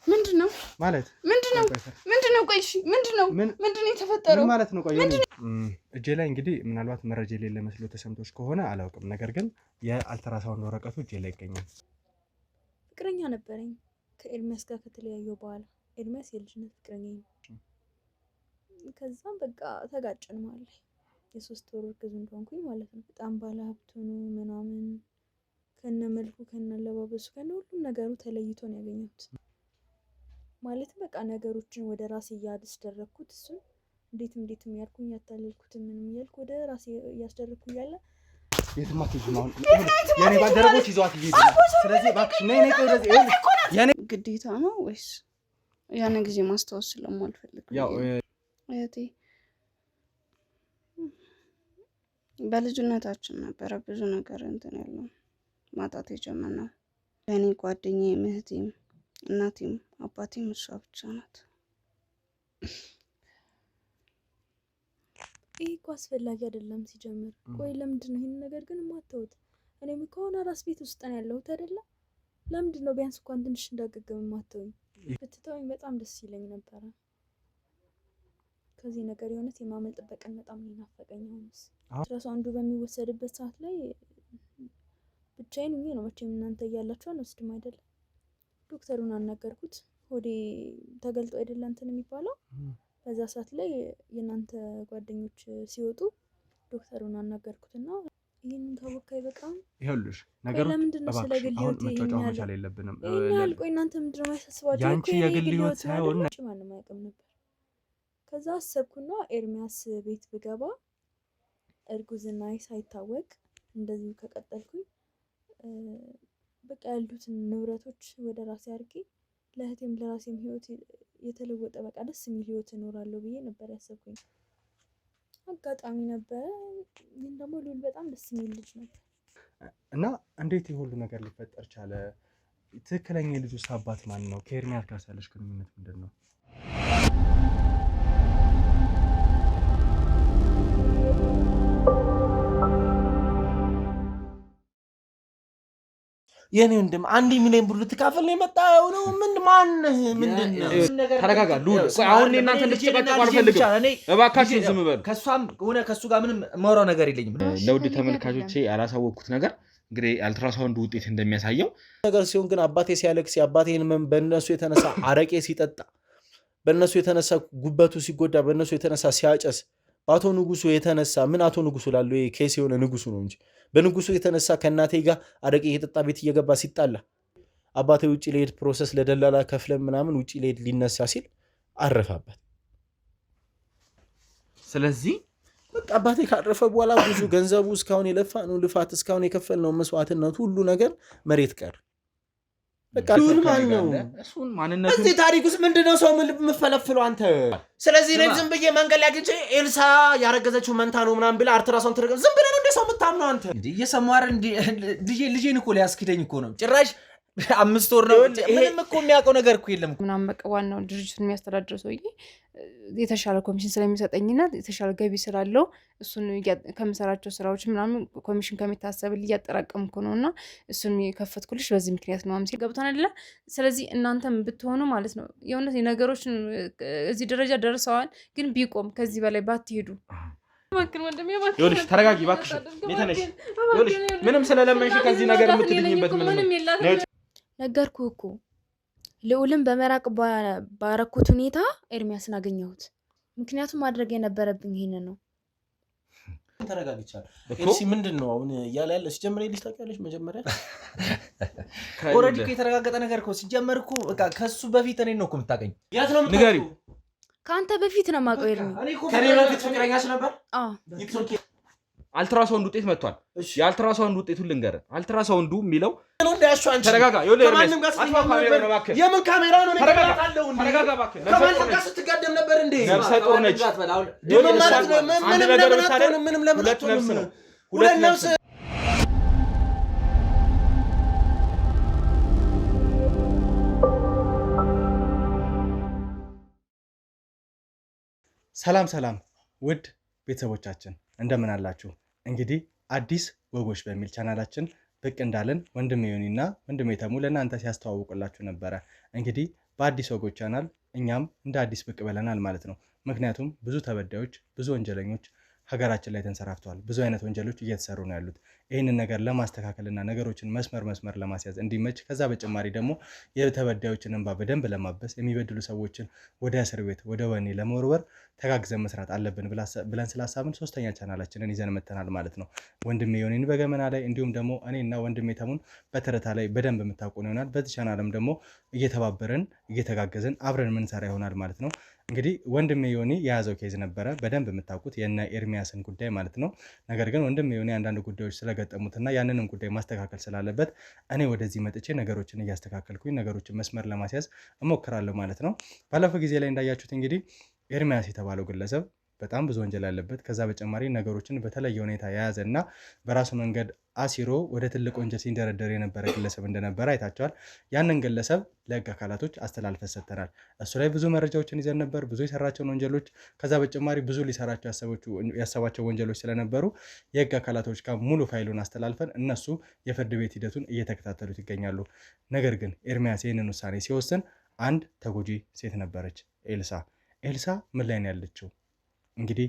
ምንድነው ማለት ምንድነው ቆይ እሺ ምንድነው የተፈጠረው ማለት ነው ቆይ እጄ ላይ እንግዲህ ምናልባት መረጃ የሌለ መስሎ ተሰምቶሽ ከሆነ አላውቅም ነገር ግን የአልትራሳውንድ ወረቀቱ እጄ ላይ ይገኛል ፍቅረኛ ነበረኝ ከኤርሚያስ ጋር ከተለያየው በኋላ ኤርሚያስ የልጅነት ፍቅረኛዬ ነው ከዛም በቃ ተጋጨን ማለት የሶስት ወር እርግዝ እንደሆንኩኝ ማለት ነው በጣም ባለሀብት ነው ምናምን ከነመልኩ ከነለባበሱ ከነሁሉም ነገሩ ተለይቶ ነው ያገኘሁት ማለት በቃ ነገሮችን ወደ ራሴ ያስደረኩት እሱ እንዴትም ያልኩኝ ያታለልኩት ምንም ያልኩ ወደ ራሴ ያስደረኩ ያለ የትማ ትጅማው የኔ ባደረቦች ይዟት ይሄዱ ስለዚህ ባክሽ ነይ ወደዚህ የኔ ግዴታ ነው ወይስ ያን ጊዜ ማስታወስ ስለማልፈልግ ያው እህቴ በልጅነታችን ነበር ብዙ ነገር እንትን ያለው ማጣት የጀመርነው ለኔ ጓደኛዬ እህቴም እናቴም አባቴም እሷ ብቻ ናት እኮ አስፈላጊ አይደለም ሲጀምር ቆይ ለምንድን ነው ይሄን ነገር ግን ማታውት እኔም ከሆነ ራስ ቤት ውስጥ ነው ያለሁት አይደለ ለምንድን ነው ቢያንስ እንኳን ትንሽ እንዳገገም ማታውኝ ብትተውኝ በጣም ደስ ይለኝ ነበር ከዚህ ነገር የሆነስ የማመልጥ በቀን በጣም ይናፈቀኝ ሆነስ ራሱ አንዱ በሚወሰድበት ሰዓት ላይ ብቻዬን ሆኜ ነው መቼም እናንተ ያያላችሁ አንወስድም አይደል ዶክተሩን አናገርኩት ሆዴ ተገልጦ አይደል እንትን የሚባለው በዛ ሰዓት ላይ የናንተ ጓደኞች ሲወጡ ዶክተሩን አናገርኩትና ይሄንን ታወካይ በቃም ይኸውልሽ ነገሩ ስለግልዮት መጫወቻ መቻል የለብንም ያልቆይ እናንተ ምንድነው ማይሳስባችሁ ያንቺ የግልዮት ሳይሆን ማንም አያውቅም ነበር ከዛ አሰብኩና ኤርሚያስ ቤት ብገባ እርጉዝና ሳይታወቅ እንደዚህ ከቀጠልኩኝ በቃ ያሉትን ንብረቶች ወደ ራሴ አርጌ ለህቴም ለራሴም ህይወት የተለወጠ በቃ ደስ የሚል ህይወት እኖራለሁ ብዬ ነበር ያሰብኩኝ አጋጣሚ ነበር ግን ደግሞ ሉል በጣም ደስ የሚል ልጅ ነበር እና እንዴት ይሁሉ ነገር ሊፈጠር ቻለ ትክክለኛ የልጁ አባት ማን ነው ከኤርሚያስ ጋር ያለሽ ግንኙነት ምንድነው የኔ ወንድም 1 ሚሊዮን ብር ልትካፈል ነው የመጣው ነው ምንድነው ተረጋጋ ሉል አሁን እናንተ ልትጨቃጨቁ አልፈልግም እባካችሁ ዝም በሉ ከሷም ሆነ ከሱ ጋር ምንም ማውራው ነገር የለኝም ለውድ ተመልካቾቼ ያላሳወቅኩት ነገር እንግዲህ አልትራሳውንድ ውጤት እንደሚያሳየው ነገር ሲሆን ግን አባቴ ሲያለቅስ አባቴን በእነሱ የተነሳ አረቄ ሲጠጣ በእነሱ የተነሳ ጉበቱ ሲጎዳ በእነሱ የተነሳ ሲያጨስ አቶ ንጉሱ የተነሳ ምን አቶ ንጉሱ ላለው ኬስ የሆነ ንጉሱ ነው እንጂ በንጉሱ የተነሳ ከናቴ ጋር አረቄ የጠጣ ቤት እየገባ ሲጣላ አባቴ ውጪ ለሄድ ፕሮሰስ ለደላላ ከፍለም ምናምን ውጪ ለሄድ ሊነሳ ሲል አረፈበት ስለዚህ በቃ አባቴ ካረፈ በኋላ ብዙ ገንዘቡ እስካሁን የለፋ ነው ልፋት እስካሁን የከፈልነው መስዋዕትነት ሁሉ ነገር መሬት ቀር በቃ ዱል ማን ነው እሱን ማንነቱ እዚህ ታሪክ ውስጥ ምንድነው ሰው ምፈለፍለው አንተ ስለዚህ እኔ ዝም ብዬ መንገድ ላይ አግኝቼ ኤልሳ ያረገዘችው መንታ ነው ምናምን ብለ አርትራሳውንድ ተረገ ዝም ብለ ነው እንደ ሰው የምታምነው አንተ እንዴ እየሰማር እንዴ ልጄን እኮ ሊያስኪደኝ እኮ ነው ጭራሽ 5 ወር ነው ምንም እኮ የሚያውቀው ነገር እኮ የለም ምናምን በቃ ዋናው ድርጅቱን የሚያስተዳድረው ሰውዬ የተሻለ ኮሚሽን ስለሚሰጠኝና የተሻለ ገቢ ስላለው እሱን ከመሰራቸው ስራዎች ምናምን ኮሚሽን ከመታሰብል እያጠራቀምኩ ነውና እሱን የከፈትኩልሽ በዚህ ምክንያት ነው አምሲ ገብቷን አይደለ ስለዚህ እናንተም ብትሆኑ ማለት ነው የሆነ ነገሮችን እዚህ ደረጃ ደርሰዋል ግን ቢቆም ከዚህ በላይ ባትሄዱ ማክን ወንድም ይኸውልሽ ተረጋጊ እባክሽ ነተነሽ ይኸውልሽ ምንም ስለለመንሽ ከዚህ ነገር የምትድኝበት ምንም ነገርኩ እኮ ልዑልን በመራቅ ባረኩት ሁኔታ ኤርሚያስን አገኘሁት ምክንያቱም ማድረግ የነበረብኝ ይሄን ነው ተረጋግቻለሁ ኤልሲ ምንድነው አሁን ያለ ሲጀምር ልጅ ታውቂያለሽ መጀመሪያ ኦሬዲ ከተረጋገጠ ነገር እኮ ሲጀምር እኮ በቃ ከሱ በፊት እኔን ነው እኮ የምታገኝ ያት ነው ንገሪው ካንተ በፊት ነው ማቀው ኤርሚ ከኔ በፊት ፍቅረኛሽ ነበር አልትራሳውንድ ውጤት መጥቷል የአልትራሳውንድ ውጤቱን ልንገር አልትራሳውንዱ የሚለው ነው እንዳያሹ አንቺ ተረጋጋ ከማንም ጋር የምን ካሜራ ነው ተረጋጋለሁ እንዴ ተረጋጋ እባክህ ከማንም ጋር ስትጋደም ነበር እንዴ ነፍሰ ጡር ነች ምንም ለምን ሁለት ነፍስ ሰላም ውድ ቤተሰቦቻችን እንደምን አላችሁ እንግዲህ አዲስ ወጎች በሚል ቻናላችን ብቅ እንዳለን ወንድሜ ዮኒና ወንድሜ ተሙ ለእናንተ ሲያስተዋውቁላችሁ ነበረ። እንግዲህ በአዲስ ወጎች ቻናል እኛም እንደ አዲስ ብቅ ብለናል ማለት ነው። ምክንያቱም ብዙ ተበዳዮች፣ ብዙ ወንጀለኞች ሀገራችን ላይ ተንሰራፍተዋል። ብዙ አይነት ወንጀሎች እየተሰሩ ነው ያሉት። ይህንን ነገር ለማስተካከልና ነገሮችን መስመር ለማስያዝ እንዲመች ከዛ በተጨማሪ ደግሞ የተበዳዮችን እንባ በደንብ ለማበስ የሚበድሉ ሰዎችን ወደ እስር ቤት ወደ ወህኒ ለመወርወር ተጋግዘን መስራት አለብን ብለን ስላሳብን ሶስተኛ ቻናላችንን ይዘን መተናል ማለት ነው። ወንድሜ ዮኒን በገመና ላይ እንዲሁም ደግሞ እኔና ወንድሜ ተሙን በተረታ ላይ በደንብ የምታውቁን ይሆናል። በዚህ ቻናልም ደግሞ እየተባበረን እየተጋገዝን አብረን ምንሰራ ይሆናል ማለት ነው። እንግዲህ ወንድሜ ዮኒ የያዘው ኬዝ ነበረ በደንብ የምታውቁት የነ ኤርሚያስን ጉዳይ ማለት ነው። ነገር ግን ወንድሜ ዮኒ አንዳንድ ጉዳዮች ስለገጠሙትና ያንንም ጉዳይ ማስተካከል ስላለበት እኔ ወደዚህ መጥቼ ነገሮችን እያስተካከልኩኝ ነገሮችን መስመር ለማስያዝ እሞክራለሁ ማለት ነው። ባለፈው ጊዜ ላይ እንዳያችሁት እንግዲህ ኤርሚያስ የተባለው ግለሰብ በጣም ብዙ ወንጀል ያለበት ከዛ በተጨማሪ ነገሮችን በተለየ ሁኔታ የያዘና በራሱ መንገድ አሲሮ ወደ ትልቅ ወንጀል ሲንደረደር የነበረ ግለሰብ እንደነበረ አይታችኋል። ያንን ግለሰብ ለህግ አካላቶች አስተላልፈን ሰጥተናል። እሱ ላይ ብዙ መረጃዎችን ይዘን ነበር፣ ብዙ የሰራቸውን ወንጀሎች ከዛ በተጨማሪ ብዙ ሊሰራቸው ያሰባቸው ወንጀሎች ስለነበሩ የህግ አካላቶች ጋር ሙሉ ፋይሉን አስተላልፈን እነሱ የፍርድ ቤት ሂደቱን እየተከታተሉት ይገኛሉ። ነገር ግን ኤርሚያስ ይህንን ውሳኔ ሲወስን አንድ ተጎጂ ሴት ነበረች፣ ኤልሳ ምን ላይ ነው ያለችው? እንግዲህ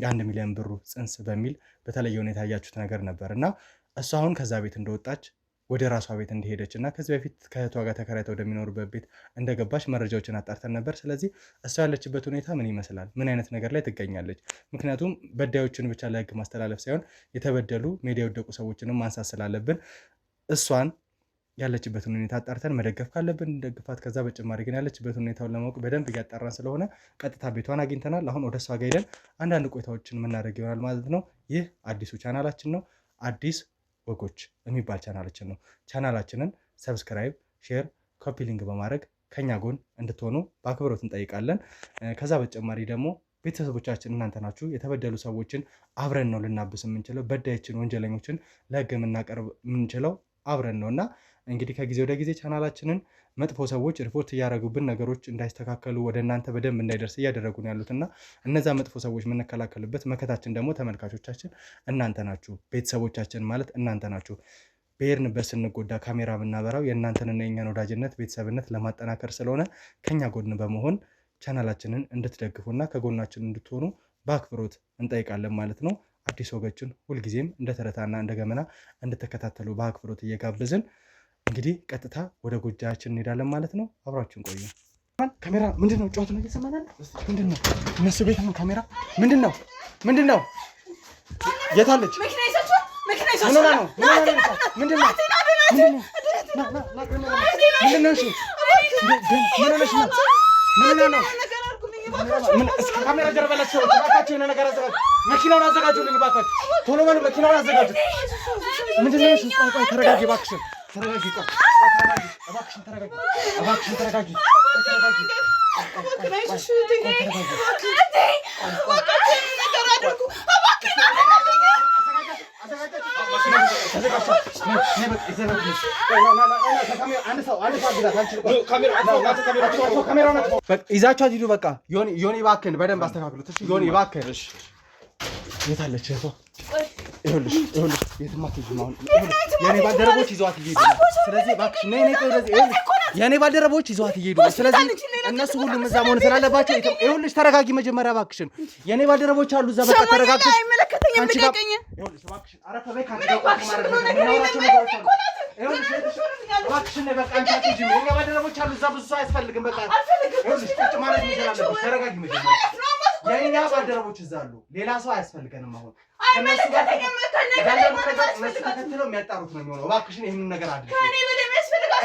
1 ሚሊዮን ብሩ ጽንስ በሚል በተለየ ሁኔታ ያያችሁት ነገር ነበር እና እሷ አሁን ከዛ ቤት እንደወጣች ወደ ራሷ ቤት እንደሄደች እና ከዚህ በፊት ከእህቷ ጋር ተከራይተው ወደሚኖሩበት ቤት እንደገባች መረጃዎችን አጣርተን ነበር። ስለዚህ እሷ ያለችበት ሁኔታ ምን ይመስላል? ምን አይነት ነገር ላይ ትገኛለች? ምክንያቱም በዳዮችን ብቻ ለህግ ማስተላለፍ ሳይሆን የተበደሉ ሜዲያ የወደቁ ሰዎችንም ማንሳት ስላለብን እሷን ያለችበትን ሁኔታ አጣርተን መደገፍ ካለብን እንደግፋት። ከዛ በተጨማሪ ግን ያለችበትን ሁኔታውን ለማወቅ በደንብ እያጣራን ስለሆነ ቀጥታ ቤቷን አግኝተናል። አሁን ወደ እሷ ጋር ሄደን አንዳንድ ቆይታዎችን የምናደርግ ይሆናል ማለት ነው። ይህ አዲሱ ቻናላችን ነው። አዲስ ወጎች የሚባል ቻናላችን ነው። ቻናላችንን ሰብስክራይብ፣ ሼር፣ ኮፒ ሊንክ በማድረግ ከኛ ጎን እንድትሆኑ በአክብሮት እንጠይቃለን። ከዛ በተጨማሪ ደግሞ ቤተሰቦቻችን እናንተ ናችሁ። የተበደሉ ሰዎችን አብረን ነው ልናብስ የምንችለው። በዳዮችን፣ ወንጀለኞችን ለህግ የምናቀርብ የምንችለው አብረን ነው እና እንግዲህ ከጊዜ ወደ ጊዜ ቻናላችንን መጥፎ ሰዎች ሪፖርት እያደረጉብን ነገሮች እንዳይስተካከሉ ወደ እናንተ በደንብ እንዳይደርስ እያደረጉ ነው ያሉትና እነዛ መጥፎ ሰዎች የምንከላከልበት መከታችን ደግሞ ተመልካቾቻችን እናንተ ናችሁ። ቤተሰቦቻችን ማለት እናንተ ናችሁ። በሄድንበት ስንጎዳ ካሜራ ብናበራው የእናንተንና የኛን ወዳጅነት ቤተሰብነት ለማጠናከር ስለሆነ ከኛ ጎን በመሆን ቻናላችንን እንድትደግፉና ከጎናችን እንድትሆኑ በአክብሮት እንጠይቃለን ማለት ነው። አዲስ ወጎችን ሁልጊዜም እንደ ተረታና እንደ ገመና እንድትከታተሉ በአክብሮት እየጋበዝን እንግዲህ ቀጥታ ወደ ጉዳያችን እንሄዳለን ማለት ነው። አብራችሁን ቆዩ። ካሜራ ምንድነው? ጨዋታ ነው እየሰማናል። ምንድነው? እነሱ ቤት ነው ካሜራ። ምንድነው? የታለች? ምንድነው? ካሜራ ጀርባ ላይ ሰው ተባካችሁ የሆነ ነገር አዘጋጁ። መኪናውን አዘጋጁልኝ እባካችሁ፣ ቶሎ በሉ መኪናውን አዘጋጁ። ምንድነው? እሺ ቆይ ተረጋጊ እባክሽን፣ ተረጋጊ። እባክሽን ተረጋጊ። ይዛችኋት ሂዱ። በቃ ዮኒ እባክህን በደንብ አስተካክሉት። ዮኒ እባክህን። የታለች እህቷ? ይኸውልሽ የትም አትሄጂም። አሁን የኔ ባልደረቦች ይዘዋት እየሄዱ ነው። ስለዚህ እባክሽ ነይ። የኔ ባልደረቦች ይዘዋት እየሄዱ ነው። ስለዚህ እነሱ ሁሉም እዛ መሆን ስላለባቸው ይኸውልሽ ተረጋጊ መጀመሪያ እባክሽን። የኔ ባልደረቦች አሉ እዛ። በቃ ተረጋግተሽ አይመለከተኝም። ልቀቀኝ። ይኸውልሽ እባክሽን አረፈ በይ። እባክሽን በቃ አንቺ አትሄጂም። የኛ ባልደረቦች አሉ እዛ። ብዙ ሰው አያስፈልግም። በቃ ይኸውልሽ ቁጭ ማለት መቻል አለብሽ። ተረጋጊ መጀመሪያ። የኛ ባልደረቦች እዛ አሉ። ሌላ ሰው አያስፈልገንም አሁን። ተከትለው የሚያጣሩት ነው የሚሆነው። እባክሽን ይህንን ነገር አድርጊ።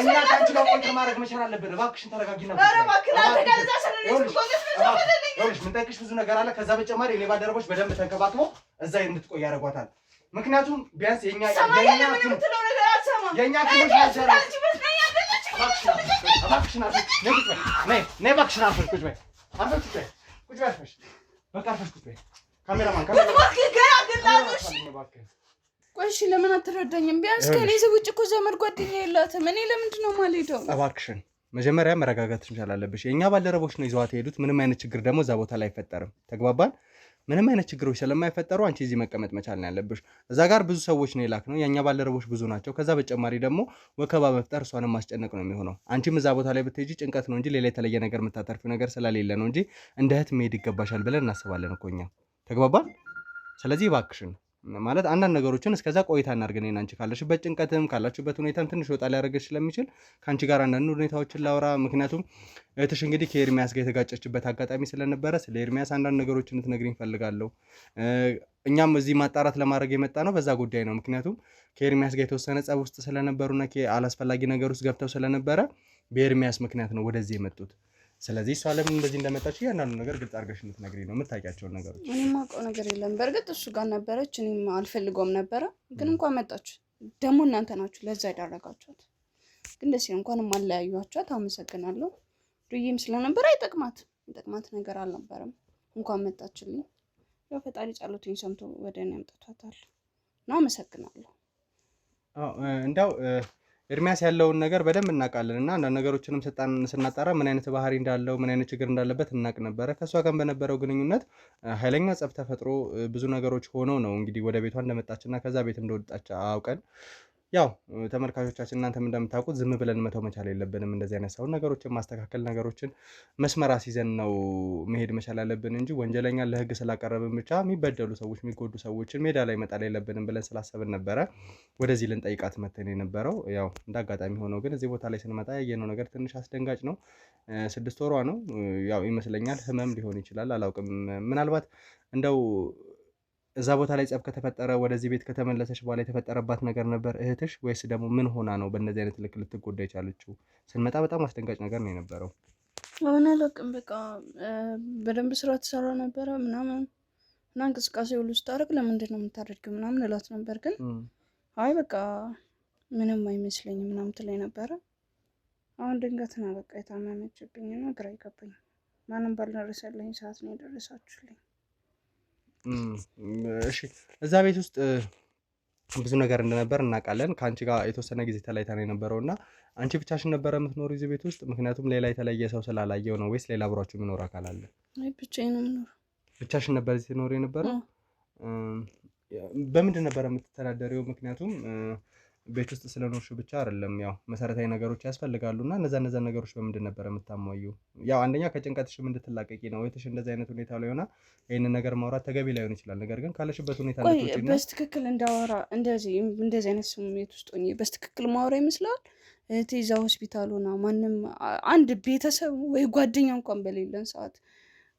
እኛ ከአንቺ ጋር ቆይተን ማድረግ መቻል አለብን። እባክሽን ተረጋጊ ነበር። ይኸውልሽ የምንጠይቅሽ ብዙ ነገር አለ። ከዛ በተጨማሪ የኔ ባልደረቦች በደንብ ተንከባክበው እዛ እንድትቆይ ያደርጓታል። ምክንያቱም ቢያንስ የኛ ቆይ እሺ፣ ለምን አትረዳኝም? ቢያንስ ከኔ ውጭ እኮ ዘመድ ጓደኛ የላትም። እኔ ለምንድን ነው የማልሄደው? እባክሽን መጀመሪያ መረጋጋት መቻል አለብሽ። የእኛ ባልደረቦች ነው ይዘዋት የሄዱት። ምንም አይነት ችግር ደግሞ እዛ ቦታ ላይ አይፈጠርም። ተግባባን? ምንም አይነት ችግሮች ስለማይፈጠሩ አንቺ እዚህ መቀመጥ መቻል ነው ያለብሽ። እዛ ጋር ብዙ ሰዎች ነው የላክ ነው፣ የእኛ ባልደረቦች ብዙ ናቸው። ከዛ በተጨማሪ ደግሞ ወከባ መፍጠር፣ እሷንም ማስጨነቅ ነው የሚሆነው። አንቺም እዛ ቦታ ላይ ብትሄጂ ጭንቀት ነው እንጂ ሌላ የተለየ ነገር የምታተርፊው ነገር ስለሌለ ነው እንጂ እንደ እህት መሄድ ይገባሻል ብለን እናስባለን እኮ እኛ። ተግባባን? ስለዚህ እባክሽን ማለት አንዳንድ ነገሮችን እስከዛ ቆይታ እናድርገን። አንቺ ካለሽበት ጭንቀትም ካላችሁበት ሁኔታም ትንሽ ወጣ ሊያደርግሽ ስለሚችል ከአንቺ ጋር አንዳንድ ሁኔታዎችን ላውራ። ምክንያቱም እህትሽ እንግዲህ ከኤርሚያስ ጋር የተጋጨችበት አጋጣሚ ስለነበረ ስለ ኤርሚያስ አንዳንድ ነገሮችን ልትነግሪኝ እፈልጋለሁ። እኛም እዚህ ማጣራት ለማድረግ የመጣ ነው በዛ ጉዳይ ነው። ምክንያቱም ከኤርሚያስ ጋር የተወሰነ ጸብ ውስጥ ስለነበሩና አላስፈላጊ ነገር ውስጥ ገብተው ስለነበረ በኤርሚያስ ምክንያት ነው ወደዚህ የመጡት። ስለዚህ እሷ ለምን እንደዚህ እንደመጣች እያንዳንዱ ነገር ግልጽ አድርገሽ እንድትነግሪኝ ነው፣ የምታውቂያቸውን ነገሮች። እኔ የማውቀው ነገር የለም። በእርግጥ እሱ ጋር ነበረች፣ እኔም አልፈልገውም ነበረ። ግን እንኳን መጣች። ደግሞ እናንተ ናችሁ ለዛ ያዳረጋችኋት። ግን ደስ ይላል፣ እንኳንም አለያዩአችኋት። አመሰግናለሁ። ዱዬም ስለነበር ይጠቅማት ነገር አልነበረም። እንኳን መጣችልኝ። ያው ፈጣሪ ጸሎቴን ሰምቶ ወደ እኔ አምጥቷታል እና አመሰግናለሁ። እንዳው ኤርሚያስ ያለውን ነገር በደንብ እናውቃለን እና አንዳንድ ነገሮችንም ስናጣራ ምን አይነት ባህሪ እንዳለው ምን አይነት ችግር እንዳለበት እናውቅ ነበረ። ከእሷ ጋር በነበረው ግንኙነት ኃይለኛ ጸብ ተፈጥሮ ብዙ ነገሮች ሆነው ነው እንግዲህ ወደ ቤቷ እንደመጣችና ከዛ ቤት እንደወጣች አውቀን ያው ተመልካቾቻችን እናንተም እንደምታውቁት ዝም ብለን መተው መቻል የለብንም። እንደዚህ አይነት ሰው ነገሮችን ማስተካከል ነገሮችን መስመር አስይዘን ነው መሄድ መቻል ያለብን እንጂ ወንጀለኛ ለሕግ ስላቀረብን ብቻ የሚበደሉ ሰዎች የሚጎዱ ሰዎችን ሜዳ ላይ መጣል የለብንም ብለን ስላሰብን ነበረ ወደዚህ ልንጠይቃት መተን የነበረው። ያው እንደ አጋጣሚ ሆነው ግን እዚህ ቦታ ላይ ስንመጣ ያየነው ነገር ትንሽ አስደንጋጭ ነው። 6 ወሯ ነው ያው ይመስለኛል። ህመም ሊሆን ይችላል አላውቅም። ምናልባት እንደው እዛ ቦታ ላይ ጸብ ከተፈጠረ ወደዚህ ቤት ከተመለሰች በኋላ የተፈጠረባት ነገር ነበር እህትሽ ወይስ ደግሞ ምን ሆና ነው በእነዚህ አይነት ልክ ልትጎዳ የቻለችው? ስንመጣ በጣም አስደንጋጭ ነገር ነው የነበረው። አሁን አላውቅም። በቃ በደንብ ስራ ትሰራ ነበረ ምናምን እና እንቅስቃሴ ሁሉ ስታደርግ ለምንድን ነው የምታደርጊው ምናምን እላት ነበር። ግን አይ በቃ ምንም አይመስለኝም ምናምን ትለኝ ነበረ። አሁን ድንገት ነው በቃ የታመመችብኝ እና ግራ ይገባኝ። ማንም ባልደረሰልኝ ሰዓት ነው የደረሳችሁልኝ። እሺ እዛ ቤት ውስጥ ብዙ ነገር እንደነበር እናውቃለን። ከአንቺ ጋር የተወሰነ ጊዜ ተለያይታ ነው የነበረው እና አንቺ ብቻሽን ነበረ የምትኖሩ እዚህ ቤት ውስጥ? ምክንያቱም ሌላ የተለየ ሰው ስላላየው ነው ወይስ ሌላ አብሯችሁ የሚኖር አካል አለ? አይ ብቻዬን ነው የምኖረው። ብቻሽን ነበር እዚህ ትኖር የነበረው? በምንድን ነበር የምትተዳደሪው? ምክንያቱም ቤት ውስጥ ስለኖርሽ ብቻ አይደለም ያው መሰረታዊ ነገሮች ያስፈልጋሉ እና እነዛ ነገሮች በምንድን ነበር የምታሟዩ? ያው አንደኛ ከጭንቀትሽም እንድትላቀቂ ነው። እህትሽ እንደዚህ አይነት ሁኔታ ላይ ሆና ይህንን ነገር ማውራት ተገቢ ላይሆን ይችላል። ነገር ግን ካለሽበት ሁኔታ እንድትወጪና በስትክክል እንዳወራ እንደዚህ አይነት ስሜት ውስጥ ሆኜ በስትክክል ማውራ ይመስላል። እህቴ እዛ ሆስፒታል ሆና ማንም አንድ ቤተሰብ ወይ ጓደኛ እንኳን በሌለን ሰዓት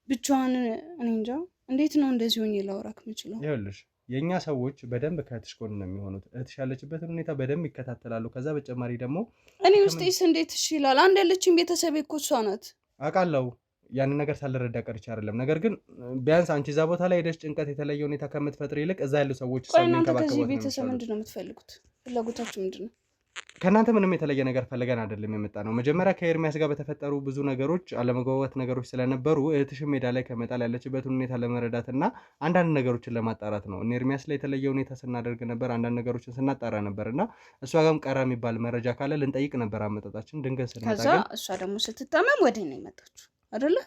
ብቻዋን እኔ እንጃ እንዴት ነው እንደዚህ ሆኜ ላውራክ የምችለው? ይኸውልሽ የእኛ ሰዎች በደንብ ከእህትሽ ጎን ነው የሚሆኑት። እህትሽ ያለችበትን ሁኔታ በደንብ ይከታተላሉ። ከዛ በተጨማሪ ደግሞ እኔ ውስጤስ እንዴት እሺ ይላል? አንድ ያለችኝ ቤተሰቤ እኮ እሷ ናት። አውቃለሁ ያንን ነገር ሳልረዳ ቀርቼ አይደለም። ነገር ግን ቢያንስ አንቺ እዛ ቦታ ላይ ሄደሽ ጭንቀት የተለየ ሁኔታ ከምትፈጥሪ ይልቅ እዛ ያሉ ሰዎች ቆይ እናንተ ከዚህ ቤተሰብ ምንድን ነው የምትፈልጉት? ፍላጎታችሁ ምንድን ነው? ከእናንተ ምንም የተለየ ነገር ፈልገን አይደለም የመጣ ነው። መጀመሪያ ከኤርሚያስ ጋር በተፈጠሩ ብዙ ነገሮች አለመግባባት ነገሮች ስለነበሩ እህትሽም ሜዳ ላይ ከመጣል ያለችበትን ሁኔታ ለመረዳት እና አንዳንድ ነገሮችን ለማጣራት ነው። እነ ኤርሚያስ ላይ የተለየ ሁኔታ ስናደርግ ነበር፣ አንዳንድ ነገሮችን ስናጣራ ነበር እና እሷ ጋርም ቀረ የሚባል መረጃ ካለ ልንጠይቅ ነበር አመጣጣችን። ድንገት ስንመጣ ከዛ እሷ ደግሞ ስትታመም ወደ እኔ መጣችሁ አይደለ?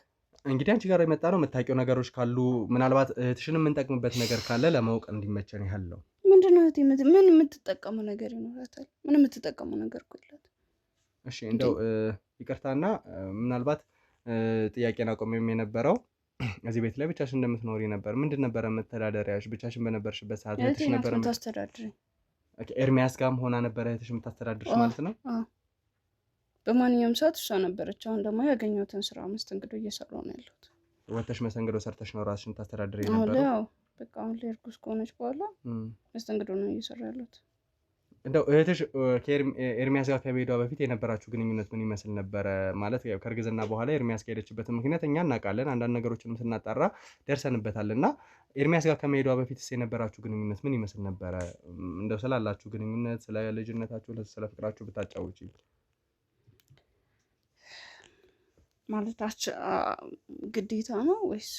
እንግዲህ አንቺ ጋር የመጣ ነው የምታውቂው ነገሮች ካሉ ምናልባት እህትሽን የምንጠቅምበት ነገር ካለ ለማወቅ እንዲመቸን ያህል ነው። ምንድነው እህቴ ምን የምትጠቀመው ነገር ይኖራታል? ምን የምትጠቀመው ነገር እኮ የላት። እሺ እንደው ይቅርታና ምናልባት ጥያቄን አቆሜም የነበረው እዚህ ቤት ላይ ብቻሽን እንደምትኖሪ ነበር። ምንድን ነበረ መተዳደሪያሽ? ብቻሽን በነበርሽበት ሰዓት እህትሽ ነበር የምታስተዳድረኝ? ኦኬ ኤርሚያስ ጋርም ሆና ነበረ እህትሽ የምታስተዳድርሽ ማለት ነው? በማንኛውም ሰዓት እሷ ነበረች። አሁን ደግሞ ያገኘሁትን ስራ መስተንግዶ እየሰራሁ ነው ያለሁት። ወተሽ መስተንግዶ ሰርተሽ ነው ራስሽን ታስተዳድሪ የነበረው? አዎ በቃ አሁን ላይ እርጉዝ ከሆነች በኋላ መስተንግዶ ነው እየሰራ ያለሁት። እንደው እህትሽ ኤርሚያስ ጋር ከመሄዷ በፊት የነበራችሁ ግንኙነት ምን ይመስል ነበረ? ማለት ከእርግዝና በኋላ ኤርሚያስ ከሄደችበትን ምክንያት እኛ እናውቃለን፣ አንዳንድ ነገሮችንም ስናጣራ ደርሰንበታል እና ኤርሚያስ ጋር ከመሄዷ በፊት የነበራችሁ ግንኙነት ምን ይመስል ነበረ? እንደው ስላላችሁ ግንኙነት፣ ስለ ልጅነታችሁ፣ ስለ ፍቅራችሁ ብታጫውጪ። ማለት ግዴታ ነው ወይስ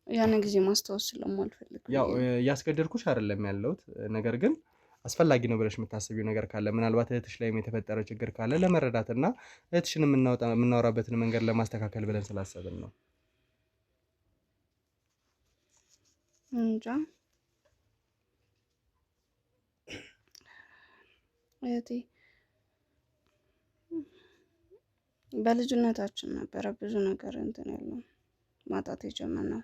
ያንን ጊዜ ማስታወስ ስለማልፈልግ? ያው እያስገደድኩሽ አይደለም ያለሁት፣ ነገር ግን አስፈላጊ ነው ብለሽ የምታስቢው ነገር ካለ ምናልባት እህትሽ ላይም የተፈጠረ ችግር ካለ ለመረዳትና እህትሽን የምናወራበትን መንገድ ለማስተካከል ብለን ስላሰብን ነው። እንጃ እህቴ በልጅነታችን ነበረ ብዙ ነገር እንትን ያለው ማጣት የጀመርነው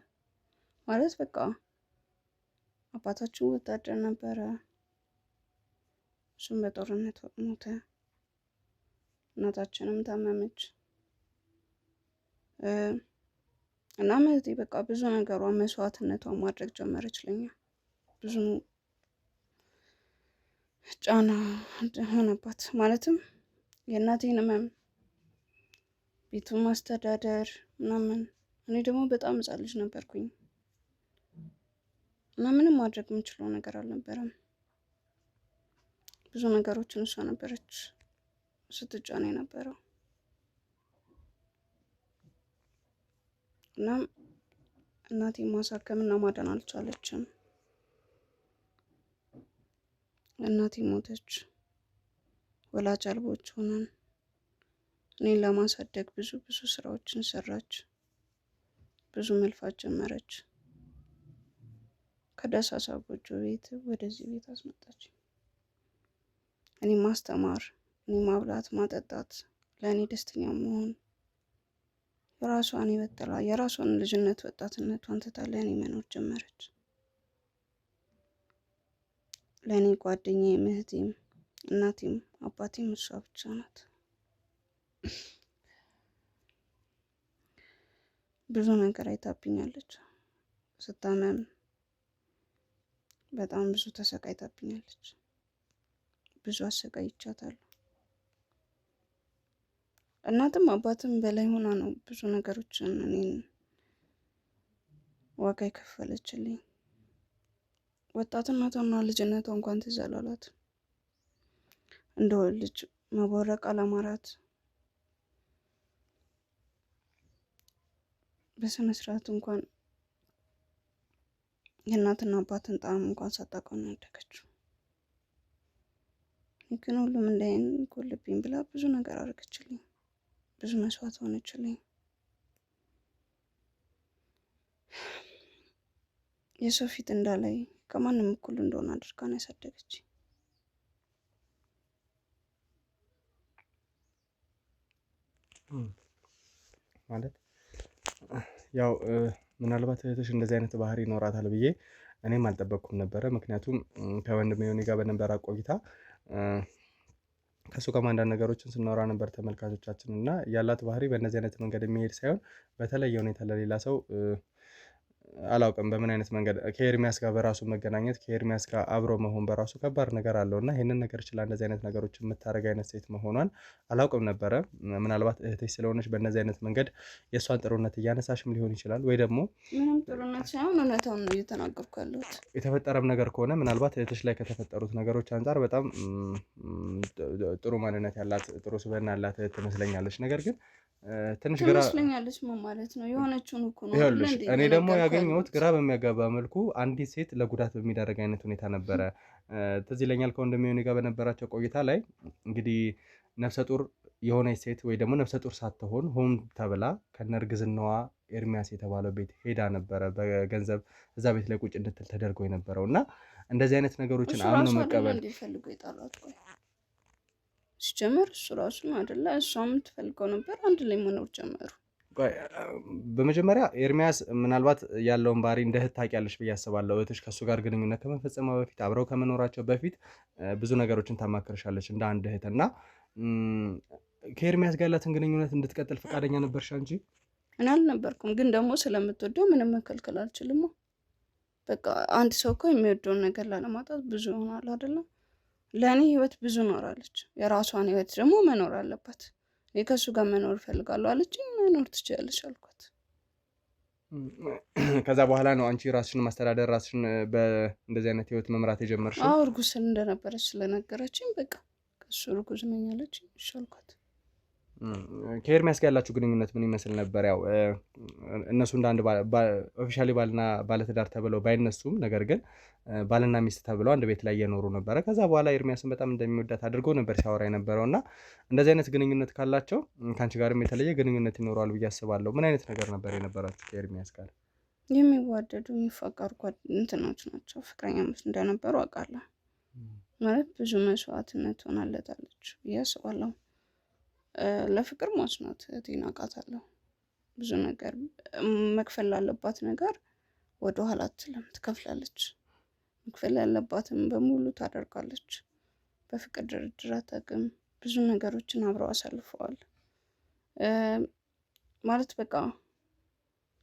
ማለት በቃ አባታችን ወታደር ነበረ። እሱም በጦርነት ሞተ። እናታችንም ታመመች። እና እህቴ በቃ ብዙ ነገሯ መስዋዕትነቷን ማድረግ ጀመረች ለኛ። ብዙ ጫና ሆነባት። ማለትም የእናቴን ህመም፣ ቤቱን ማስተዳደር ምናምን። እኔ ደግሞ በጣም ሕፃን ልጅ ነበርኩኝ እና ምንም ማድረግ የምችለው ነገር አልነበረም። ብዙ ነገሮችን እሷ ነበረች ስትጫን የነበረው። እናም እናቴ ማሳከምና ማዳን አልቻለችም። እናቴ ሞተች። ወላጅ አልቦች ሆነን እኔን ለማሳደግ ብዙ ስራዎችን ሰራች። ብዙ መልፋት ጀመረች። ከደሳሳ ጎጆ ቤት ወደዚህ ቤት አስመጣች። እኔ ማስተማር፣ እኔ ማብላት፣ ማጠጣት፣ ለእኔ ደስተኛ መሆን፣ የራሷን ይበጥላ የራሷን ልጅነት ወጣትነቷን ትታ ለእኔ መኖር ጀመረች። ለእኔ ጓደኛዬም፣ እህቴም፣ እናቴም አባቴም እሷ ብቻ ናት። ብዙ ነገር አይታብኛለች። ስታመም በጣም ብዙ ተሰቃይታብኛለች። ብዙ አሰቃይቻታለሁ። እናትም አባትም በላይ ሆና ነው ብዙ ነገሮችን እኔን ዋጋ የከፈለችልኝ። ወጣትነቷና ልጅነቷ እንኳን ትዝ አላላት። እንደ ልጅ መቦረቅ አላማራት። በስነ ስርዓት እንኳን የእናትና አባትን ጣዕም እንኳን ሳታውቀው ነው ያደገችው። ግን ሁሉም እንዳይን ጎልብኝ ብላ ብዙ ነገር አድርገችልኝ። ብዙ መስዋዕት ሆነችልኝ። የሰው ፊት እንዳላይ ከማንም እኩል እንደሆነ አድርጋ ነው ያሳደገች። ማለት ያው ምናልባት እህትሽ እንደዚህ አይነት ባህሪ ይኖራታል ብዬ እኔም አልጠበቅኩም ነበረ። ምክንያቱም ከወንድሜ ዮኒ ጋር በነበረ ቆይታ ከሱ ጋር አንዳንድ ነገሮችን ስናወራ ነበር ተመልካቾቻችን፣ እና ያላት ባህሪ በእነዚህ አይነት መንገድ የሚሄድ ሳይሆን በተለየ ሁኔታ ለሌላ ሰው አላውቅም በምን አይነት መንገድ ከኤርሚያስ ጋር በራሱ መገናኘት ከኤርሚያስ ጋር አብሮ መሆን በራሱ ከባድ ነገር አለው እና ይህንን ነገር ችላ እንደዚህ አይነት ነገሮች የምታደርግ አይነት ሴት መሆኗን አላውቅም ነበረ። ምናልባት እህትሽ ስለሆነች በእነዚህ አይነት መንገድ የእሷን ጥሩነት እያነሳሽም ሊሆን ይችላል፣ ወይ ደግሞ ምንም ጥሩነት ሳይሆን እውነታውን ነው እየተናገርኩ ያለሁት። የተፈጠረም ነገር ከሆነ ምናልባት እህትሽ ላይ ከተፈጠሩት ነገሮች አንጻር በጣም ጥሩ ማንነት ያላት ጥሩ ስብዕና ያላት እህት ትመስለኛለች። ነገር ግን ትንሽ ግራ ትመስለኛለች ማለት ነው የሆነችውን እኮ ነው። እኔ ደግሞ ያገኘሁት ግራ በሚያጋባ መልኩ አንዲት ሴት ለጉዳት በሚዳረግ አይነት ሁኔታ ነበረ። ትዝ ይለኛል ከወንድሜ ዮኒ ጋር በነበራቸው ቆይታ ላይ እንግዲህ ነፍሰ ጡር የሆነች ሴት ወይ ደግሞ ነፍሰ ጡር ሳትሆን ሆን ተብላ ከነርግዝናዋ ኤርሚያስ የተባለው ቤት ሄዳ ነበረ በገንዘብ እዛ ቤት ላይ ቁጭ እንድትል ተደርጎ የነበረው እና እንደዚህ አይነት ነገሮችን አምኖ መቀበል ሲጀመር እሱ ራሱን አይደለ እሷም ትፈልገው ነበር። አንድ ላይ መኖር ጀመሩ። በመጀመሪያ ኤርሚያስ ምናልባት ያለውን ባህሪ እንደ እህት ታውቂያለሽ ብዬ አስባለሁ። እህትሽ ከእሱ ጋር ግንኙነት ከመፈጸሟ በፊት አብረው ከመኖራቸው በፊት ብዙ ነገሮችን ታማክርሻለች እንደ አንድ እህት እና ከኤርሚያስ ጋር ያላትን ግንኙነት እንድትቀጥል ፈቃደኛ ነበርሽ እንጂ? እኔ አልነበርኩም፣ ግን ደግሞ ስለምትወደው ምንም መከልከል አልችልም። በቃ አንድ ሰው እኮ የሚወደውን ነገር ላለማጣት ብዙ ይሆናል አይደለም። ለእኔ ህይወት ብዙ ኖራለች። የራሷን ህይወት ደግሞ መኖር አለባት። እኔ ከእሱ ጋር መኖር እፈልጋለሁ አለችኝ። መኖር ትችላለች አልኳት። ከዛ በኋላ ነው አንቺ ራስሽን ማስተዳደር ራስሽን በእንደዚህ አይነት ህይወት መምራት የጀመርሽው? አዎ እርጉዝ እንደነበረች ስለነገረችኝ በቃ ከእሱ እርጉዝ ነኝ አለችኝ። እሺ አልኳት። ከኤርሚያስ ጋር ያላችሁ ግንኙነት ምን ይመስል ነበር? ያው እነሱ እንደ አንድ ኦፊሻሊ ባልና ባለትዳር ተብለው ባይነሱም ነገር ግን ባልና ሚስት ተብለው አንድ ቤት ላይ እየኖሩ ነበረ። ከዛ በኋላ ኤርሚያስን በጣም እንደሚወዳት አድርጎ ነበር ሲያወራ የነበረው እና እንደዚህ አይነት ግንኙነት ካላቸው ከአንቺ ጋርም የተለየ ግንኙነት ይኖረዋል ብዬ አስባለሁ። ምን አይነት ነገር ነበር የነበራችሁ ከኤርሚያስ ጋር? የሚዋደዱ የሚፋቀሩ እንትኖች ናቸው። ፍቅረኛሞች እንደነበሩ አውቃለሁ። ማለት ብዙ መስዋዕትነት ሆናለታለች ብዬ አስባለሁ። ለፍቅር ማስናት እህቴን አውቃታለሁ። ብዙ ነገር መክፈል ላለባት ነገር ወደኋላ አትልም፣ ትከፍላለች። መክፈል ያለባትም በሙሉ ታደርጋለች። በፍቅር ድርድር አታውቅም። ብዙ ነገሮችን አብረው አሳልፈዋል። ማለት በቃ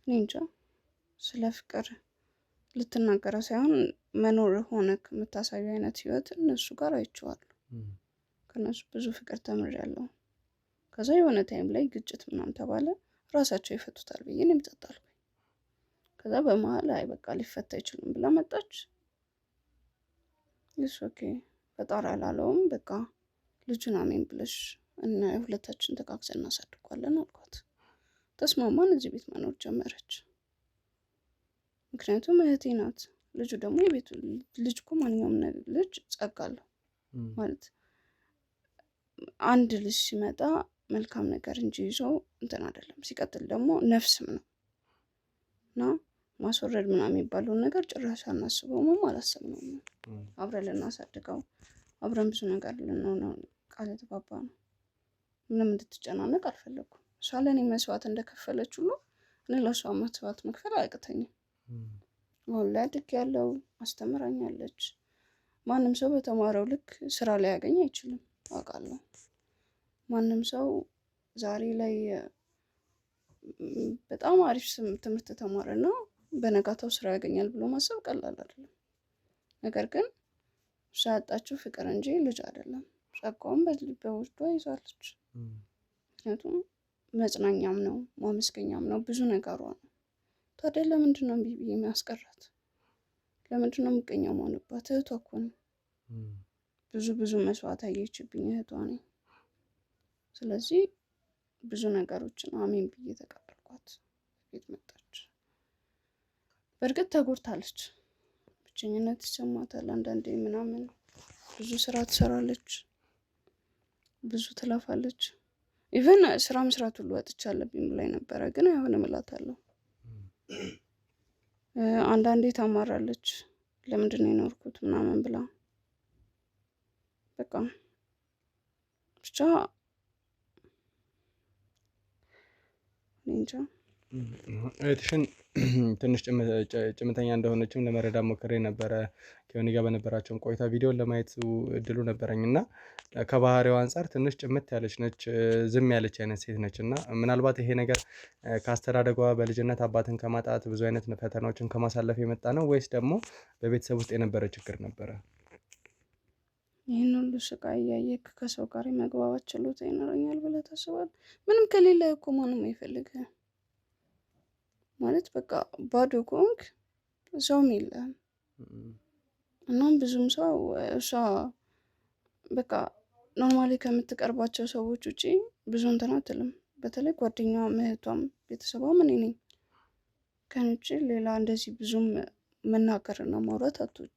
እኔ እንጃ ስለ ፍቅር ልትናገረው ሳይሆን መኖር ሆነ የምታሳዩ አይነት ህይወት እነሱ ጋር አይቼዋለሁ። ከነሱ ብዙ ፍቅር ተምሬያለሁ። ከዛ የሆነ ታይም ላይ ግጭት ምናምን ተባለ፣ ራሳቸው ይፈቱታል ብዬ እኔም ጠጣልኩኝ። ከዛ በመሀል አይ በቃ ሊፈታ አይችልም ብላ መጣች። እሱ ኦኬ ፈጣሪ አላለውም፣ በቃ ልጁን አሜን ብለሽ እና ሁለታችን ተቃቅሰን እናሳድጓለን አልኳት። ተስማማን። እዚህ ቤት መኖር ጀመረች። ምክንያቱም እህቴ ናት። ልጁ ደግሞ የቤቱ ልጅ እኮ ማንኛውም ልጅ ጸጋ አለው ማለት አንድ ልጅ ሲመጣ መልካም ነገር እንጂ ይዞ እንትን አይደለም። ሲቀጥል ደግሞ ነፍስም ነው እና ማስወረድ ምናምን የሚባለውን ነገር ጭራሽ አናስበውም፣ አላሰብነውም። አብረን ልናሳድገው አብረን ብዙ ነገር ልንሆነው ቃል የተባባ ነው። ምንም እንድትጨናነቅ አልፈለኩም። እሷ ለእኔ መስዋዕት እንደከፈለች ሁሉ እኔ ለእሷ መስዋዕት መክፈል አያቅተኝም። አሁን ላይ አድግ ያለው አስተምራኛለች። ማንም ሰው በተማረው ልክ ስራ ላይ ያገኝ አይችልም አውቃለሁ። ማንም ሰው ዛሬ ላይ በጣም አሪፍ ትምህርት ተማረና በነጋታው ስራ ያገኛል ብሎ ማሰብ ቀላል አይደለም። ነገር ግን እሷ ያጣችው ፍቅር እንጂ ልጅ አይደለም። ጸጋውን በውስጧ ይዛለች። ምክንያቱም መጽናኛም ነው ማመስገኛም ነው ብዙ ነገሯ ነው። ታዲያ ለምንድን ነው ቢቢ የሚያስቀራት? ለምንድን ነው ምቀኛ መሆንባት? እህቷ እኮ ነው። ብዙ መስዋዕት አየችብኝ እህቷ ነኝ። ስለዚህ ብዙ ነገሮችን አሜን ብዬ ተቀበልኳት። ቤት መጣች። በእርግጥ ተጎድታለች። ብቸኝነት ይሰማታል አንዳንዴ ምናምን። ብዙ ስራ ትሰራለች፣ ብዙ ትለፋለች። ኢቨን ስራ መስራት ሁሉ ወጥቻ አለብኝ ብላኝ ነበረ፣ ግን አይሆንም እላታለሁ። አንዳንዴ ታማራለች። ለምንድን ነው የኖርኩት ምናምን ብላ በቃ ብቻ እንጃ። እህትሽን ትንሽ ጭምተኛ እንደሆነችም ለመረዳት ሞክሬ ነበረ ከዮኒ ጋር በነበራቸውን ቆይታ ቪዲዮን ለማየት እድሉ ነበረኝ እና ከባህሪዋ አንጻር ትንሽ ጭምት ያለች ነች፣ ዝም ያለች አይነት ሴት ነች እና ምናልባት ይሄ ነገር ከአስተዳደጓ በልጅነት አባትን ከማጣት ብዙ አይነት ፈተናዎችን ከማሳለፍ የመጣ ነው ወይስ ደግሞ በቤተሰብ ውስጥ የነበረ ችግር ነበረ? ይህን ሁሉ ስቃይ እያየክ ከሰው ጋር የመግባባት ችሎታ ይኖረኛል ብለህ ታስባለህ? ምንም ከሌለ እኮ ማንም አይፈልግህም። ማለት በቃ ባዶ ከሆንክ ሰውም የለህም። እናም ብዙም ሰው እሷ በቃ ኖርማሊ ከምትቀርባቸው ሰዎች ውጪ ብዙ እንትን አትልም። በተለይ ጓደኛዋም፣ እህቷም፣ ቤተሰቧም እኔ ነኝ። ከእኔ ውጪ ሌላ እንደዚህ ብዙም መናገርና ማውራት አትወድም።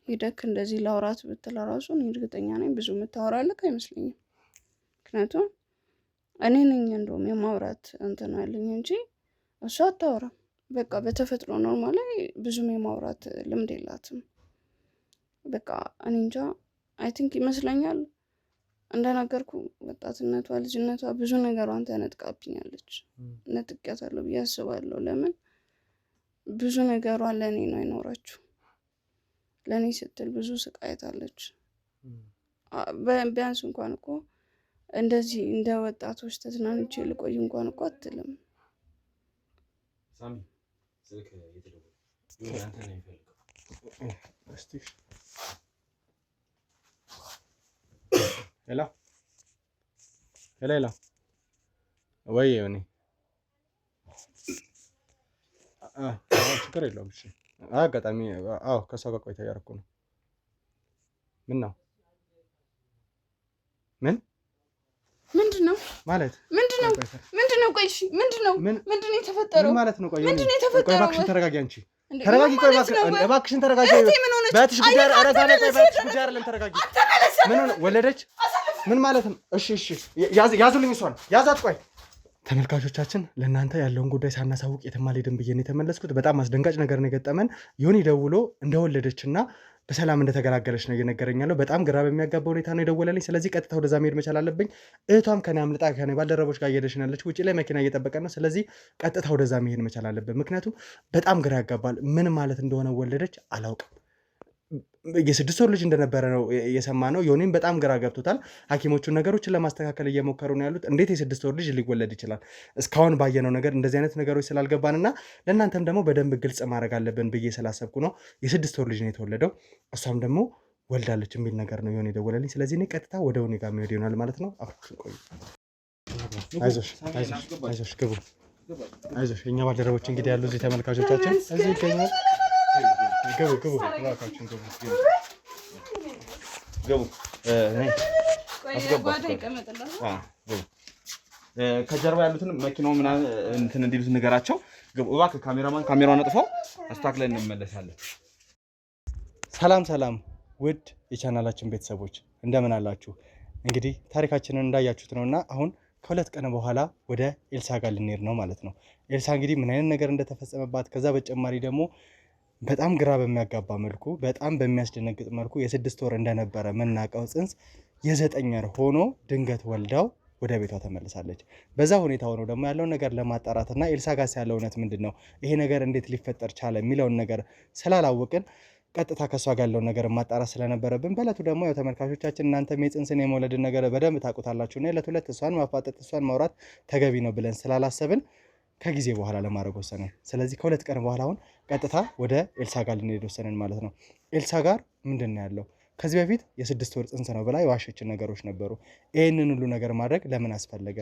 ሄደክ እንደዚህ ላውራት ብትል ራሱ እኔ እርግጠኛ ነኝ ብዙ የምታወራልክ አይመስለኝም። ምክንያቱም እኔ ነኝ እንደውም የማውራት እንትን አለኝ እንጂ እሷ አታወራም። በቃ በተፈጥሮ ኖርማሊ ብዙም የማውራት ልምድ የላትም። በቃ እኔ እንጃ አይ ቲንክ ይመስለኛል እንደነገርኩ ወጣትነቷ፣ ልጅነቷ ብዙ ነገሯን ተነጥቃብኛለች። ነጥቄያታለሁ ብዬ አስባለሁ። ለምን ብዙ ነገሯ ለእኔ ነው የኖረችው። ለእኔ ስትል ብዙ ስቃይታለች። ቢያንስ እንኳን እኮ እንደዚህ እንደ ወጣቶች ተዝናንቼ ልቆይ እንኳን እኮ አትልም። ሄሎ ወይ ዮኒ፣ ችግር የለውም። እሺ አጋጣሚ ከሰው ጋር ቆይታ እያደረኩ ነው። ምን ነው ምንድን ማለት ምንድነው? ቆይ እሺ ምንድነው የተፈጠረው? ማለት ነው? ቆይ ምንድነው የተፈጠረው? እባክሽን ተረጋጊ አንቺ ተረጋጊ። ቆይ እባክሽን ተረጋጊ። በእህትሽ ጉዳይ አረጋጋ። ቆይ በእህትሽ ጉዳይ አይደለም ተረጋጊ። ምን ሆነ? ወለደች? ምን ማለት ነው? እሺ ያዙልኝ፣ እሷን ያዛት። ቆይ ተመልካቾቻችን ለእናንተ ያለውን ጉዳይ ሳናሳውቅ የትም አልሄድም ብዬ ነው የተመለስኩት። በጣም አስደንጋጭ ነገር ነው የገጠመን። ዮኒ ደውሎ እንደወለደችና በሰላም እንደተገላገለች ነው እየነገረኝ ያለው። በጣም ግራ በሚያጋባ ሁኔታ ነው የደወለልኝ። ስለዚህ ቀጥታ ወደዛ መሄድ መቻል አለብኝ። እህቷም ከኔ አምልጣ ከኔ ባልደረቦች ጋር እየሄደች ነው ያለች። ውጭ ላይ መኪና እየጠበቀን ነው። ስለዚህ ቀጥታ ወደዛ መሄድ መቻል አለብን። ምክንያቱም በጣም ግራ ያጋባል። ምን ማለት እንደሆነ ወለደች አላውቅም። የ6 ወር ልጅ እንደነበረ ነው የሰማነው። ዮኒም በጣም ግራ ገብቶታል። ሐኪሞቹን ነገሮችን ለማስተካከል እየሞከሩ ነው ያሉት። እንዴት የ6 ወር ልጅ ሊወለድ ይችላል? እስካሁን ባየነው ነገር እንደዚህ አይነት ነገሮች ስላልገባንና ለእናንተም ደግሞ በደንብ ግልጽ ማድረግ አለብን ብዬ ስላሰብኩ ነው። የ6 ወር ልጅ ነው የተወለደው። እሷም ደግሞ ወልዳለች የሚል ነገር ነው ዮኒ ደወለልኝ። ስለዚህ እኔ ቀጥታ ወደ ዮኒ ጋር መሄድ ይሆናል ማለት ነው። አብራችሁን ቆዩ። አይዞሽ ግቡ። አይዞሽ የእኛ ባልደረቦች እንግዲህ ያሉ እዚህ ተመልካቾቻችን እዚህ ይገኛል። ግቡ እባካችሁን ግቡ። ከጀርባ ያሉትን መኪናው ምናምን እንትን እንዲሉት ንገራቸው። ግቡ እባክህ። ካሜራውን አጥፋው፣ አስተካክለን እንመለሳለን። ሰላም ውድ የቻናላችን ቤተሰቦች እንደምን አላችሁ? እንግዲህ ታሪካችንን እንዳያችሁት ነውና አሁን ከ2 ቀን በኋላ ወደ ኤልሳ ጋር ልንሄድ ነው ማለት ነው። ኤልሳ እንግዲህ ምን አይነት ነገር እንደተፈጸመባት ከዛ በተጨማሪ ደግሞ በጣም ግራ በሚያጋባ መልኩ በጣም በሚያስደነግጥ መልኩ የ6 ወር እንደነበረ የምናውቀው ጽንስ የ9 ወር ሆኖ ድንገት ወልዳው ወደ ቤቷ ተመልሳለች። በዛ ሁኔታ ሆኖ ደግሞ ያለውን ነገር ለማጣራትና ኤልሳ ጋር ያለው እውነት ምንድን ነው፣ ይሄ ነገር እንዴት ሊፈጠር ቻለ የሚለውን ነገር ስላላወቅን ቀጥታ ከሷ ጋር ያለውን ነገር ማጣራት ስለነበረብን በእለቱ ደግሞ ያው ተመልካቾቻችን እናንተም የጽንስን የመውለድን ነገር በደንብ ታውቁታላችሁና ዕለት እሷን ማፋጠጥ እሷን ማውራት ተገቢ ነው ብለን ስላላሰብን ከጊዜ በኋላ ለማድረግ ወሰነን። ስለዚህ ከ2 ቀን በኋላ አሁን ቀጥታ ወደ ኤልሳ ጋር ልንሄድ ወሰነን ማለት ነው። ኤልሳ ጋር ምንድን ነው ያለው? ከዚህ በፊት የ6 ወር ጽንስ ነው ብላ የዋሸችን ነገሮች ነበሩ። ይህንን ሁሉ ነገር ማድረግ ለምን አስፈለገ?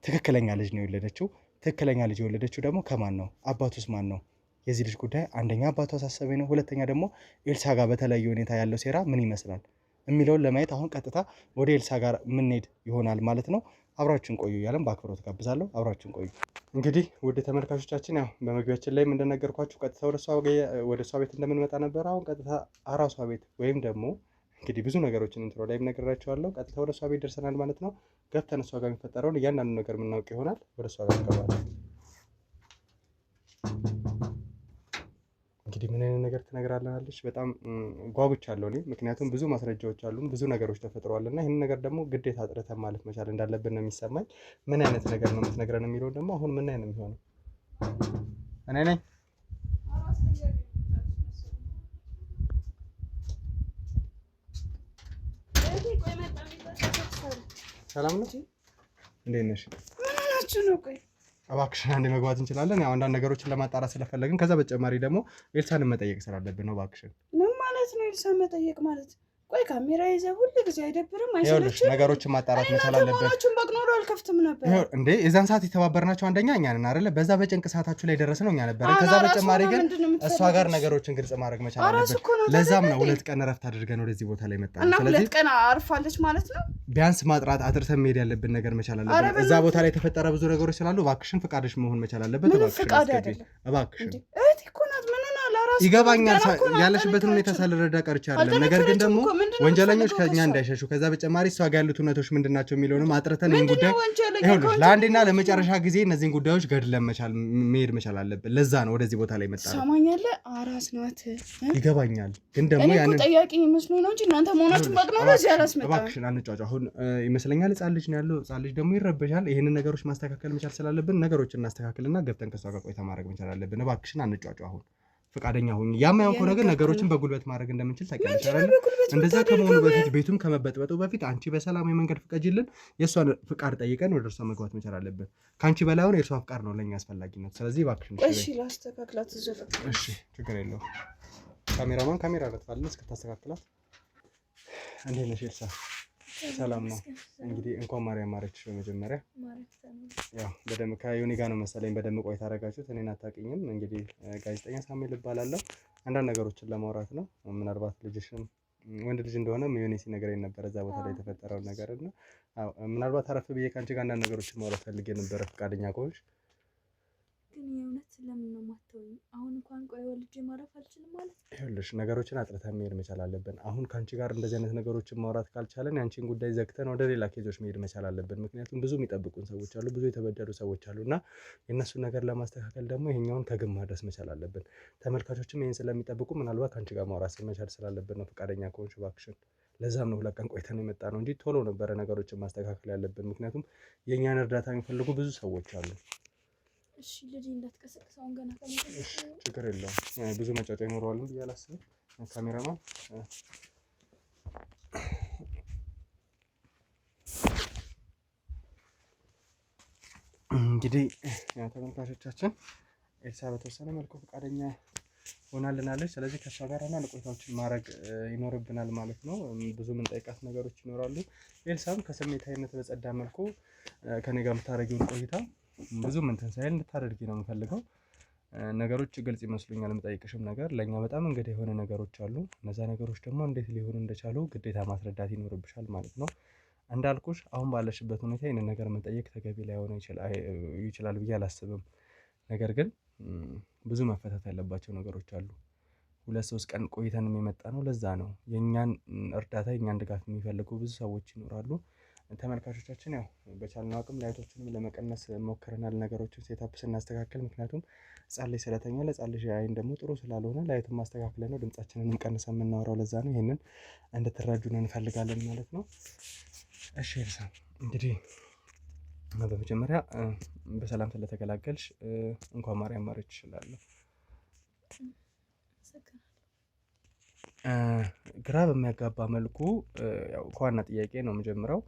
ትክክለኛ ልጅ ነው የወለደችው። ትክክለኛ ልጅ የወለደችው ደግሞ ከማን ነው? አባቱስ ማን ነው? የዚህ ልጅ ጉዳይ አንደኛ አባቱ አሳሳቢ ነው፣ ሁለተኛ ደግሞ ኤልሳ ጋር በተለየ ሁኔታ ያለው ሴራ ምን ይመስላል የሚለውን ለማየት አሁን ቀጥታ ወደ ኤልሳ ጋር ምንሄድ ይሆናል ማለት ነው። አብራችን ቆዩ እያለን በአክብሮት ጋብዛለሁ። አብራችን ቆዩ። እንግዲህ ውድ ተመልካቾቻችን ያው በመግቢያችን ላይ እንደነገርኳችሁ ቀጥታ ወደ እሷ ቤት እንደምንመጣ ነበር። አሁን ቀጥታ አራሷ ቤት ወይም ደግሞ እንግዲህ ብዙ ነገሮችን ኢንትሮ ላይ ነግራችኋለሁ። ቀጥታ ወደ እሷ ቤት ደርሰናል ማለት ነው። ገብተን እሷ ጋር የሚፈጠረውን እያንዳንዱ ነገር የምናውቅ ይሆናል። ወደ እሷ ጋር እንገባለን። እንግዲህ ምን አይነት ነገር ትነግራለናለች? በጣም ጓጉቻለሁ እኔ፣ ምክንያቱም ብዙ ማስረጃዎች አሉን፣ ብዙ ነገሮች ተፈጥረዋልና ይህን ነገር ደግሞ ግዴታ አጥርተን ማለት መቻል እንዳለብን ነው የሚሰማኝ። ምን አይነት ነገር ነው የምትነግረን የሚለውን ደግሞ አሁን ምን አይነት ነው የሚሆነው? እኔ ነኝ ሰላም ነው። እንዴት ነሽ? ምን ሆናችሁ ነው? ቆይ እባክሽን አንዴ መግባት እንችላለን? ያው አንዳንድ ነገሮችን ለማጣራት ስለፈለግን ከዛ በተጨማሪ ደግሞ ኤልሳን መጠየቅ ስላለብን ነው። እባክሽን። ምን ማለት ነው ኤልሳን መጠየቅ ማለት? ቆይ ካሜራ ይዘህ ሁሉ ጊዜ አይደብርም? አይሰለችም? ነገሮችን ማጣራት መቻል አለብን። አይናችሁን በቅኖሩ አልከፍትም ነበር እንዴ? የዛን ሰዓት የተባበርናቸው አንደኛ እኛ ነን አይደለ? በዛ በጭንቅ ሰዓታችሁ ላይ ደረስ ነው እኛ ነበርን። ከዛ በተጨማሪ ግን እሷ ጋር ነገሮችን ግልጽ ማድረግ መቻል አለብን። ለዛም ነው 2 ቀን እረፍት አድርገን ወደዚህ ቦታ ላይ መጣን። እና 2 ቀን አርፋለች ማለት ነው። ቢያንስ ማጥራት አጥርተን መሄድ ያለብን ነገር መቻል አለብን። እዛ ቦታ ላይ የተፈጠረ ብዙ ነገሮች ስላሉ እባክሽን ፍቃድሽ መሆን መቻል አለበት። እባክሽን ይገባኛል ያለሽበትን ሁኔታ ሳልረዳ ቀርቼ አይደለም። ነገር ግን ደግሞ ወንጀለኞች ከኛ እንዳይሸሹ ከዛ በተጨማሪ እሷ ጋር ያሉት እውነቶች ምንድናቸው የሚለውንም አጥርተን ይህን ጉዳይ ይኸውልሽ ለአንዴና ለመጨረሻ ጊዜ እነዚህን ጉዳዮች ገድለን መሄድ መቻል አለብን። ለዛ ነው ወደዚህ ቦታ ላይ መጣ ነው። ሰማኛለህ? አራስ ናት። ይገባኛል። ግን ደግሞ ያንን ጠያቂ መስሎ ነው እንጂ እናንተ መሆናችሁን በቅ ነው ለዚህ አላስመጣም። እባክሽን አንጫጫ። አሁን ይመስለኛል ሕፃን ልጅ ነው ያለው። ሕፃን ልጅ ደግሞ ይረበሻል። ይህንን ነገሮች ማስተካከል መቻል ስላለብን ነገሮችን እናስተካክልና ገብተን ከሷ ጋር ቆይታ ማድረግ መቻል አለብን። እባክሽን አንጫጫ። አሁን ፈቃደኛ ሁኝ። ያማየው ከሆነ ግን ነገሮችን በጉልበት ማድረግ እንደምንችል ታውቂያለሽ አይደል? እንደዛ ከመሆኑ በፊት ቤቱም ከመበጥበጡ በፊት አንቺ በሰላማዊ መንገድ ፍቀጂልን። የእሷን ፍቃድ ጠይቀን ወደ እርሷ መግባት መቻል አለብን። ከአንቺ በላይ አሁን የእርሷ ፍቃድ ነው ለእኛ አስፈላጊነት። ስለዚህ እባክሽን እሺ፣ ላስተካክላት። እሺ፣ ችግር የለውም። ካሜራማን ካሜራ አለጥፋለን እስክታስተካክላት። እንዴት ነሽ ኤልሳ? ሰላም ነው። እንግዲህ እንኳን ማርያም ማረችሽ። በመጀመሪያ ያው በደምብ ከዮኒ ጋር ነው መሰለኝ በደምብ ቆይታ አደረጋችሁት። እኔን አታውቂኝም። እንግዲህ ጋዜጠኛ ሳሙኤል እባላለሁ። አንዳንድ ነገሮችን ለማውራት ነው። ምናልባት ልጅሽም ወንድ ልጅ እንደሆነ ዮኒ ሲነግረኝ ነበር እዛ ቦታ ላይ የተፈጠረውን ነገር እና ምናልባት አረፍ ብዬ ከአንቺ ጋር አንዳንድ ነገሮችን ማውራት ፈልጌ ነበረ ፈቃደኛ ከሆንሽ። ግን የእውነት ለምን ነው የማትተውኝ? አሁን እንኳን ቆይ ወልጄ ማረፍ አልችልም ማለት ነው? ይኸውልሽ ነገሮችን አጥርተን መሄድ መቻል አለብን። አሁን ከአንቺ ጋር እንደዚህ አይነት ነገሮችን ማውራት ካልቻለን የአንቺን ጉዳይ ዘግተን ወደ ሌላ ኬዞች መሄድ መቻል አለብን። ምክንያቱም ብዙ የሚጠብቁን ሰዎች አሉ፣ ብዙ የተበደሉ ሰዎች አሉ እና የእነሱን ነገር ለማስተካከል ደግሞ ይሄኛውን ከግብ ማድረስ መቻል አለብን። ተመልካቾችም ይህን ስለሚጠብቁ ምናልባት ከአንቺ ጋር ማውራት መቻል ስላለብን ነው ፈቃደኛ ከሆንሽ እባክሽን። ለዛም ነው 2 ቀን ቆይተን የመጣ ነው እንጂ ቶሎ ነበረ ነገሮችን ማስተካከል ያለብን። ምክንያቱም የእኛን እርዳታ የሚፈልጉ ብዙ ሰዎች አሉ። እሺ ልጅ እንዳትቀሰቅሰውን ገና ችግር የለውም ብዙ መጫጫ ይኖረዋል ብዬ አላስብም። ካሜራማን እንግዲህ ተመልካቾቻችን ኤልሳ በተወሰነ መልኩ ፈቃደኛ ሆናልናለች። ስለዚህ ከእሷ ጋር አንዳንድ ቆይታዎችን ማድረግ ይኖርብናል ማለት ነው። ብዙ የምንጠይቃት ነገሮች ይኖራሉ። ኤልሳም ከስሜታዊነት በጸዳ መልኩ ከኔ ጋር የምታደርጊውን ቆይታ ብዙ እንትን ሳይል እንድታደርጊ ነው የምፈልገው። ነገሮች ግልጽ ይመስሉኛል። የምጠይቅሽም ነገር ለእኛ በጣም እንግዲህ የሆነ ነገሮች አሉ። እነዛ ነገሮች ደግሞ እንዴት ሊሆኑ እንደቻሉ ግዴታ ማስረዳት ይኖርብሻል ማለት ነው። እንዳልኩሽ አሁን ባለሽበት ሁኔታ ይህንን ነገር መጠየቅ ተገቢ ላይሆን ይችላል ብዬ አላስብም። ነገር ግን ብዙ መፈታት ያለባቸው ነገሮች አሉ። 2-3 ቀን ቆይተን የመጣ ነው። ለዛ ነው የእኛን እርዳታ የእኛን ድጋፍ የሚፈልጉ ብዙ ሰዎች ይኖራሉ። ተመልካቾቻችን ያው በቻልነው አቅም ላይቶችንም ለመቀነስ ሞክረናል፣ ነገሮችን ሴታፕ ስናስተካክል። ምክንያቱም ሕፃን ልጅ ስለተኛ ለሕፃን ልጅ አይን ደግሞ ጥሩ ስላልሆነ ላይቱን ማስተካከል ነው ድምጻችንን ቀንሰ የምናወራው። ለዛ ነው ይሄንን እንድትረዱን እንፈልጋለን ማለት ነው። እሺ ኤልሳ እንግዲህ በመጀመሪያ በሰላም ስለተገላገልሽ እንኳን ማርያም ማረች ይችላል። ግራ በሚያጋባ መልኩ ያው ከዋና ጥያቄ ነው የምጀምረው።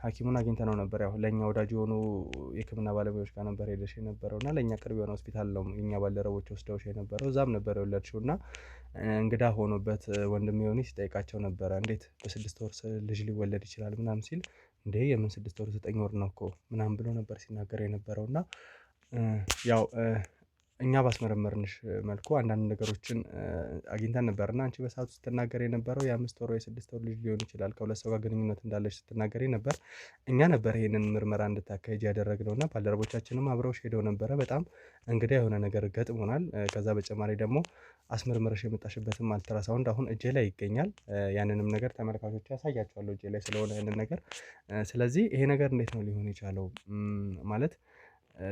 ሐኪሙን አግኝተነው ነበር። ያው ለእኛ ወዳጅ የሆኑ የሕክምና ባለሙያዎች ጋር ነበር ሄደሽ የነበረው እና ለእኛ ቅርብ የሆነ ሆስፒታል ነው የኛ ባልደረቦች ወስደውሽ የነበረው። እዛም ነበር የወለድሽው እና እንግዳ ሆኖበት ወንድም ዮኒ ሲጠይቃቸው ነበረ እንዴት በ6 ወር ልጅ ሊወለድ ይችላል ምናምን ሲል እንዴ የምን 6 ወር 9 ወር ነው እኮ ምናምን ብሎ ነበር ሲናገር የነበረው እና ያው እኛ ባስመረመርንሽ መልኩ አንዳንድ ነገሮችን አግኝተን ነበርና አንቺ በሰዓቱ ስትናገር የነበረው የ5 ወር ወይ 6 ወር ልጅ ሊሆን ይችላል ከሁለት ሰው ጋር ግንኙነት እንዳለሽ ስትናገሪ ነበር። እኛ ነበር ይሄንን ምርመራ እንድታካሄጅ ያደረግነውና ባልደረቦቻችንም አብረውሽ ሄደው ነበረ። በጣም እንግዳ የሆነ ነገር ገጥሞናል። ከዛ በተጨማሪ ደግሞ አስመርመረሽ የመጣሽበትም አልትራሳውንድ አሁን እጄ ላይ ይገኛል። ያንንም ነገር ተመልካቾች ያሳያቸዋለሁ እጄ ላይ ስለሆነ ያንን ነገር። ስለዚህ ይሄ ነገር እንዴት ነው ሊሆን የቻለው ማለት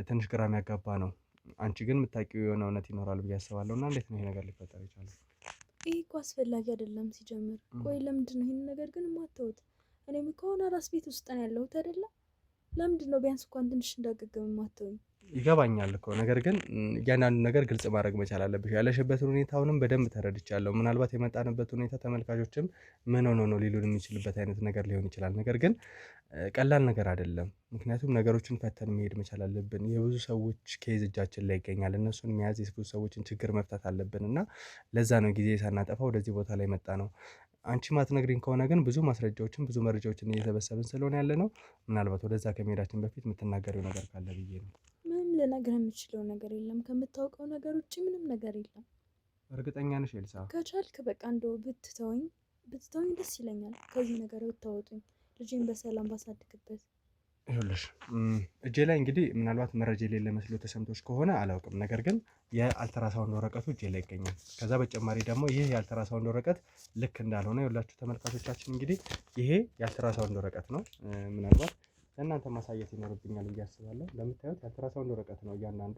ትንሽ ግራ የሚያጋባ ነው። አንቺ ግን የምታውቂው የሆነ እውነት ይኖራል ብዬ አስባለሁ እና እንዴት ነው ይሄ ነገር ሊፈጠር የቻለው? ይህ እኮ አስፈላጊ አይደለም ሲጀምር። ቆይ ለምንድን ነው ይህን ነገር ግን የማታዩት? እኔም ከሆነ አራስ ቤት ውስጥ ነው ያለሁት አይደለ? ለምንድን ነው ቢያንስ እንኳን ትንሽ እንዳገገም የማታዩኝ? ይገባኛል እኮ ነገር ግን እያንዳንዱ ነገር ግልጽ ማድረግ መቻል አለብሽ። ያለሽበትን ሁኔታውንም በደንብ ተረድቻለሁ። ምናልባት የመጣንበት ሁኔታ ተመልካቾችም ምን ሆኖ ነው ሊሉን የሚችልበት አይነት ነገር ሊሆን ይችላል። ነገር ግን ቀላል ነገር አይደለም። ምክንያቱም ነገሮችን ፈተን መሄድ መቻል አለብን። የብዙ ሰዎች ኬዝ እጃችን ላይ ይገኛል። እነሱን መያዝ የብዙ ሰዎችን ችግር መፍታት አለብን እና ለዛ ነው ጊዜ ሳናጠፋ ወደዚህ ቦታ ላይ መጣ ነው። አንቺ ማትነግሪኝ ከሆነ ግን ብዙ ማስረጃዎችን ብዙ መረጃዎችን እየሰበሰብን ስለሆነ ያለ ነው። ምናልባት ወደዛ ከመሄዳችን በፊት የምትናገሪው ነገር ካለ ብዬ ነው። ምንም ልነግርህ የምችለው ነገር የለም። ከምታውቀው ነገር ውጭ ምንም ነገር የለም። እርግጠኛ ነሽ ኤልሳ? ከቻልክ በቃ እንደው ብትተወኝ ደስ ይለኛል። ከዚህ ነገር ብታወጡኝ ልጄን በሰላም ባሳድግበት። ይኸውልሽ እጄ ላይ እንግዲህ ምናልባት መረጃ የሌለ መስሎ ተሰምቶች ከሆነ አላውቅም። ነገር ግን የአልትራሳውንድ ወረቀቱ እጄ ላይ ይገኛል። ከዛ በተጨማሪ ደግሞ ይህ የአልትራሳውንድ ወረቀት ልክ እንዳልሆነ የሁላችሁ ተመልካቾቻችን እንግዲህ ይሄ የአልትራሳውንድ ወረቀት ነው። ምናልባት ለእናንተ ማሳየት ይኖርብኛል ብዬ አስባለሁ። እንደምታዩት የአልትራሳውንድ ወረቀት ነው። እያንዳንዱ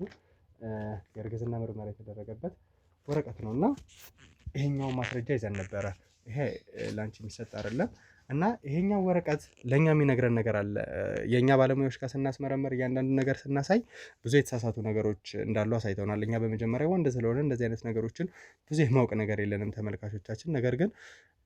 የእርግዝና ምርመራ የተደረገበት ወረቀት ነው እና ይሄኛው ማስረጃ ይዘን ነበረ። ይሄ ለአንቺ የሚሰጥ አይደለም እና ይሄኛው ወረቀት ለእኛ የሚነግረን ነገር አለ። የእኛ ባለሙያዎች ጋር ስናስመረመር እያንዳንዱ ነገር ስናሳይ ብዙ የተሳሳቱ ነገሮች እንዳሉ አሳይተውናል። እኛ በመጀመሪያ ወንድ ስለሆነ እንደዚህ አይነት ነገሮችን ብዙ የማውቅ ነገር የለንም ተመልካቾቻችን። ነገር ግን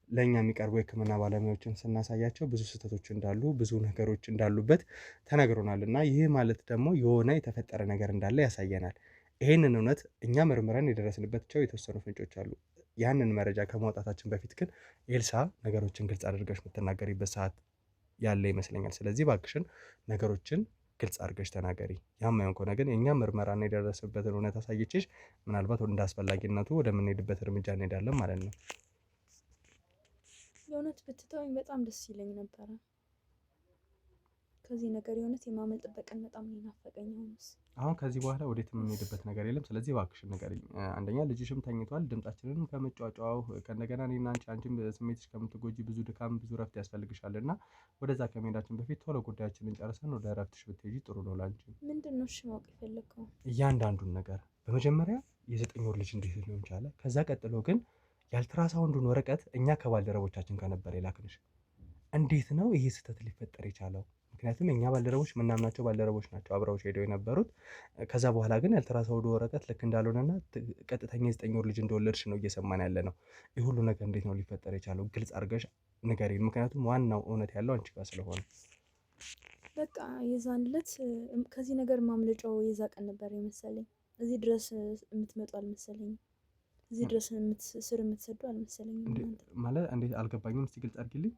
ለእኛ የሚቀርቡ የሕክምና ባለሙያዎችን ስናሳያቸው ብዙ ስህተቶች እንዳሉ ብዙ ነገሮች እንዳሉበት ተነግሮናል እና ይህ ማለት ደግሞ የሆነ የተፈጠረ ነገር እንዳለ ያሳየናል። ይህንን እውነት እኛ መርምረን የደረስንባቸው የተወሰኑ ፍንጮች አሉ። ያንን መረጃ ከማውጣታችን በፊት ግን ኤልሳ ነገሮችን ግልጽ አድርገሽ የምትናገሪበት ሰዓት ያለ ይመስለኛል። ስለዚህ እባክሽን ነገሮችን ግልጽ አድርገሽ ተናገሪ። ያም አይሆን ከሆነ ግን የእኛ ምርመራና የደረስበትን እውነት አሳይቼሽ ምናልባት እንደ አስፈላጊነቱ ወደምንሄድበት እርምጃ እንሄዳለን ማለት ነው። የእውነት ብትተወኝ በጣም ደስ ይለኝ ነበረ። ከዚህ ነገር የእውነት የማመልጥበት ቀን በጣም ነው የናፈቀኝ። አሁን ከዚህ በኋላ ወዴትም የምንሄድበት ነገር የለም። ስለዚህ እባክሽን ንገሪኝ። አንደኛ ልጅሽም ተኝቷል። ድምጻችንን ከመጫጫው ከእንደገና እኔና አንቺም ስሜትሽ ከምትጎጂ ብዙ ድካም ብዙ ረፍት ያስፈልግሻል እና ወደዛ ከመሄዳችን በፊት ቶሎ ጉዳያችንን ጨርሰን ወደ ረፍትሽ ብትሄጂ ጥሩ ነው ላንቺ። ምንድን ነው እሺ ማወቅ የፈለግከው? እያንዳንዱን ነገር በመጀመሪያ የ9 ወር ልጅ እንዴት ሊሆን ቻለ? ከዛ ቀጥሎ ግን የአልትራሳውንዱን ወረቀት እኛ ከባልደረቦቻችን ጋር ነበር የላክንሽ። እንዴት ነው ይሄ ስህተት ሊፈጠር የቻለው? ምክንያቱም እኛ ባልደረቦች ምናምናቸው ባልደረቦች ናቸው አብረውሽ ሄደው የነበሩት። ከዛ በኋላ ግን ያልተራሳውዱ ወረቀት ልክ እንዳልሆነና ቀጥተኛ የ9 ወር ልጅ እንደወለድሽ ነው እየሰማን ያለ ነው። ይህ ሁሉ ነገር እንዴት ነው ሊፈጠር የቻለው? ግልጽ አድርገሽ ንገሪን። ምክንያቱም ዋናው እውነት ያለው አንቺ ጋር ስለሆነ። በቃ የዛን ዕለት ከዚህ ነገር ማምለጫው የዛ ቀን ነበር የመሰለኝ። እዚህ ድረስ የምትመጡ አልመሰለኝም። እዚህ ድረስ ስር የምትሰዱ አልመሰለኝም። ማለት እንዴት አልገባኝም። እስቲ ግልጽ አድርጊልኝ።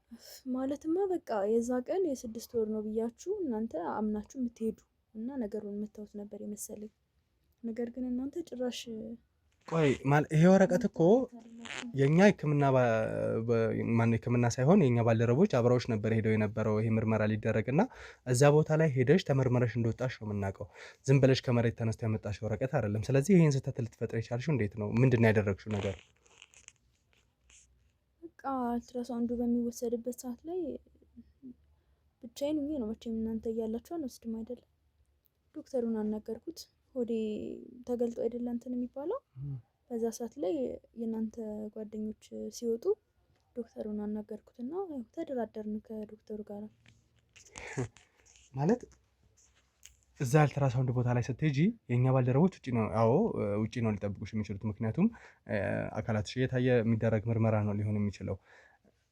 ማለትማ በቃ የዛ ቀን የ6 ወር ነው ብያችሁ እናንተ አምናችሁ የምትሄዱ እና ነገሩን የምታዩት ነበር የመሰለኝ። ነገር ግን እናንተ ጭራሽ ቆይ ይሄ ወረቀት እኮ የኛ ሕክምና ሳይሆን የኛ ባልደረቦች አብረውሽ ነበር ሄደው የነበረው ይሄ ምርመራ ሊደረግና እዛ ቦታ ላይ ሄደሽ ተመርመረሽ እንደወጣሽ ነው የምናውቀው። ዝም ብለሽ ከመሬት ተነስቶ ያመጣሽ ወረቀት አይደለም። ስለዚህ ይሄን ስህተት ልትፈጥሪ የቻልሽው እንዴት ነው? ምንድን ነው ያደረግሽው ነገር? በቃ አልትራሳውንዱ በሚወሰድበት ሰዓት ላይ ብቻዬን ሆኜ ነው። መቼም እናንተ እያላችሁ አንወስድም አይደለም። ዶክተሩን አናገርኩት። ሆዴ ተገልጦ አይደለም እንትን የሚባለው። በዛ ሰዓት ላይ የእናንተ ጓደኞች ሲወጡ ዶክተሩን አናገርኩትና ተደራደርን ከዶክተሩ ጋር። ማለት እዛ አልትራሳውንድ ቦታ ላይ ስትሄጂ የእኛ ባልደረቦች ውጪ ነው። አዎ ውጪ ነው ሊጠብቁሽ የሚችሉት። ምክንያቱም አካላትሽ እየታየ የሚደረግ ምርመራ ነው ሊሆን የሚችለው።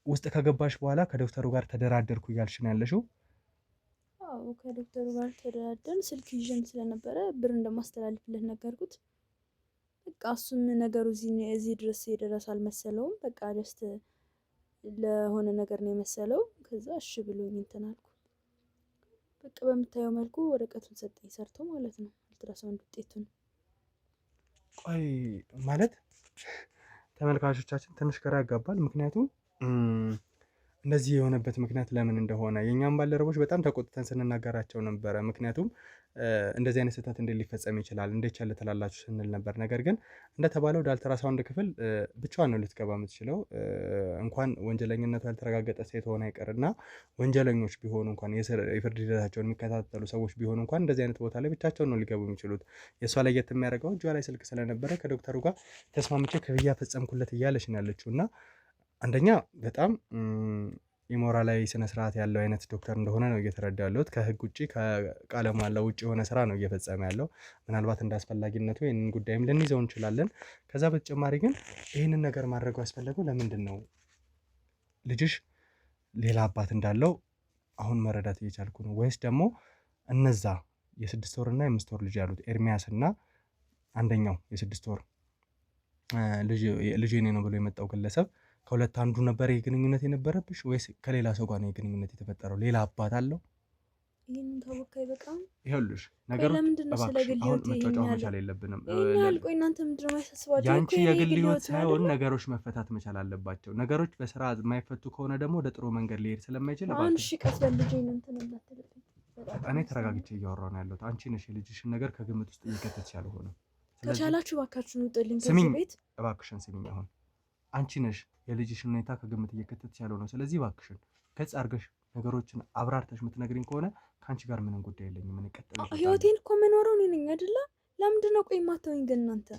ውስጥ ከገባሽ በኋላ ከዶክተሩ ጋር ተደራደርኩ እያልሽ ነው ያለሽው? አዎ ከዶክተሩ ጋር ተደራደርን። ስልክ ይዤም ስለነበረ ብር እንደማስተላልፍለት ነገርኩት። በቃ እሱም ነገሩ እዚህ ድረስ የደረሰ አልመሰለውም። በቃ ጀስት ለሆነ ነገር ነው የመሰለው። ከዛ እሺ ብሎኝ እንትን አልኩ። በቃ በምታየው መልኩ ወረቀቱን ሰጠኝ ሰርቶ ማለት ነው፣ አልትራሳውንድ ውጤቱን። ቆይ ማለት ተመልካቾቻችን ትንሽ ግራ ያጋባል። ምክንያቱም እንደዚህ የሆነበት ምክንያት ለምን እንደሆነ የኛም ባልደረቦች በጣም ተቆጥተን ስንናገራቸው ነበረ። ምክንያቱም እንደዚህ አይነት ስህተት እንዴት ሊፈጸም ይችላል እንዴት ቻለ ትላላችሁ ስንል ነበር። ነገር ግን እንደተባለው ወደ አልትራሳውንድ ክፍል ብቻዋን ነው ልትገባ የምትችለው። እንኳን ወንጀለኝነቱ ያልተረጋገጠ ሴት ሆነ አይቀርና ወንጀለኞች ቢሆኑ እንኳን የፍርድ ሂደታቸውን የሚከታተሉ ሰዎች ቢሆኑ እንኳን እንደዚህ አይነት ቦታ ላይ ብቻቸውን ነው ሊገቡ የሚችሉት። የእሷ ለየት የሚያደርገው እጇ ላይ ስልክ ስለነበረ ከዶክተሩ ጋር ተስማምቼ ክፍያ ፈጸምኩለት እያለች ነው ያለችው። እና አንደኛ በጣም የሞራላዊ ስነ ስርዓት ያለው አይነት ዶክተር እንደሆነ ነው እየተረዳ ያለሁት። ከህግ ውጭ ከቃለ መሃላ ውጭ የሆነ ስራ ነው እየፈጸመ ያለው። ምናልባት እንደ አስፈላጊነቱ ይህንን ጉዳይም ልንይዘው እንችላለን። ከዛ በተጨማሪ ግን ይህንን ነገር ማድረጉ ያስፈለገው ለምንድን ነው? ልጅሽ ሌላ አባት እንዳለው አሁን መረዳት እየቻልኩ ነው። ወይስ ደግሞ እነዛ የ6 ወር እና የ5 ወር ልጅ ያሉት ኤርሚያስ እና አንደኛው የ6 ወር ልጅ የኔ ነው ብሎ የመጣው ግለሰብ ከሁለት አንዱ ነበር የግንኙነት የነበረብሽ ወይስ ከሌላ ሰው ጋር ነው የግንኙነት የተፈጠረው? ሌላ አባት አለው? ይህንን ታወካይ በቃም ይኸውልሽ ነገሮች አሁን መጫወቻ መቻል የለብንም። ቆይ እናንተ ምንድነው የማያሳስባችሁ? ያንቺ የግል ህይወት ሳይሆን ነገሮች መፈታት መቻል አለባቸው። ነገሮች በስራ የማይፈቱ ከሆነ ደግሞ ወደ ጥሩ መንገድ ሊሄድ ስለማይችል አንድ ሺ ቀስ በልጅኝ እንትን እንዳትልብኝ። እኔ ተረጋግቼ እያወራሁ ነው ያለሁት። አንቺ ነሽ የልጅሽን ነገር ከግምት ውስጥ እየከተትሽ ያልሆነ። ከቻላችሁ እባካችሁን ውጡልኝ ከዚህ ቤት። እባክሽን ስሚኝ። አሁን አንቺ ነሽ የልጅሽን ሁኔታ ከግምት እየከተትሽ ያልሆነ። ስለዚህ እባክሽን ገጽ አድርገሽ ነገሮችን አብራርተሽ የምትነግሪኝ ከሆነ ከአንቺ ጋር ምንም ጉዳይ የለኝም። ምን ቀጥል ህይወቴን እኮ የምኖረው እኔ ነኝ አይደለ? ለምንድን ነው ቆይ የማትተውኝ ግን እናንተ?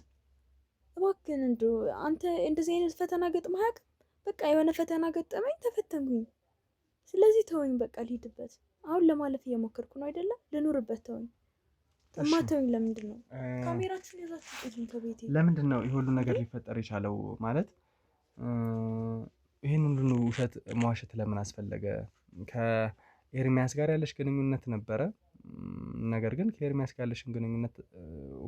እባክህን እንደው አንተ እንደዚህ አይነት ፈተና ገጥመህ አያውቅም? በቃ የሆነ ፈተና ገጠመኝ ተፈተንኩኝ። ስለዚህ ተወኝ በቃ ልሂድበት። አሁን ለማለፍ እየሞከርኩ ነው አይደለ? ልኑርበት። ተወኝ። ማተውኝ ለምንድን ነው? ካሜራችሁን ያዛችሁ ጥሩኝ ከቤቴ። ለምንድን ነው ይሄ ሁሉ ነገር ሊፈጠር የቻለው? ማለት ይሄን ሁሉ ውሸት መዋሸት ለምን አስፈለገ? ከኤርሚያስ ጋር ያለሽ ግንኙነት ነበረ። ነገር ግን ከኤርሚያስ ጋር ያለሽን ግንኙነት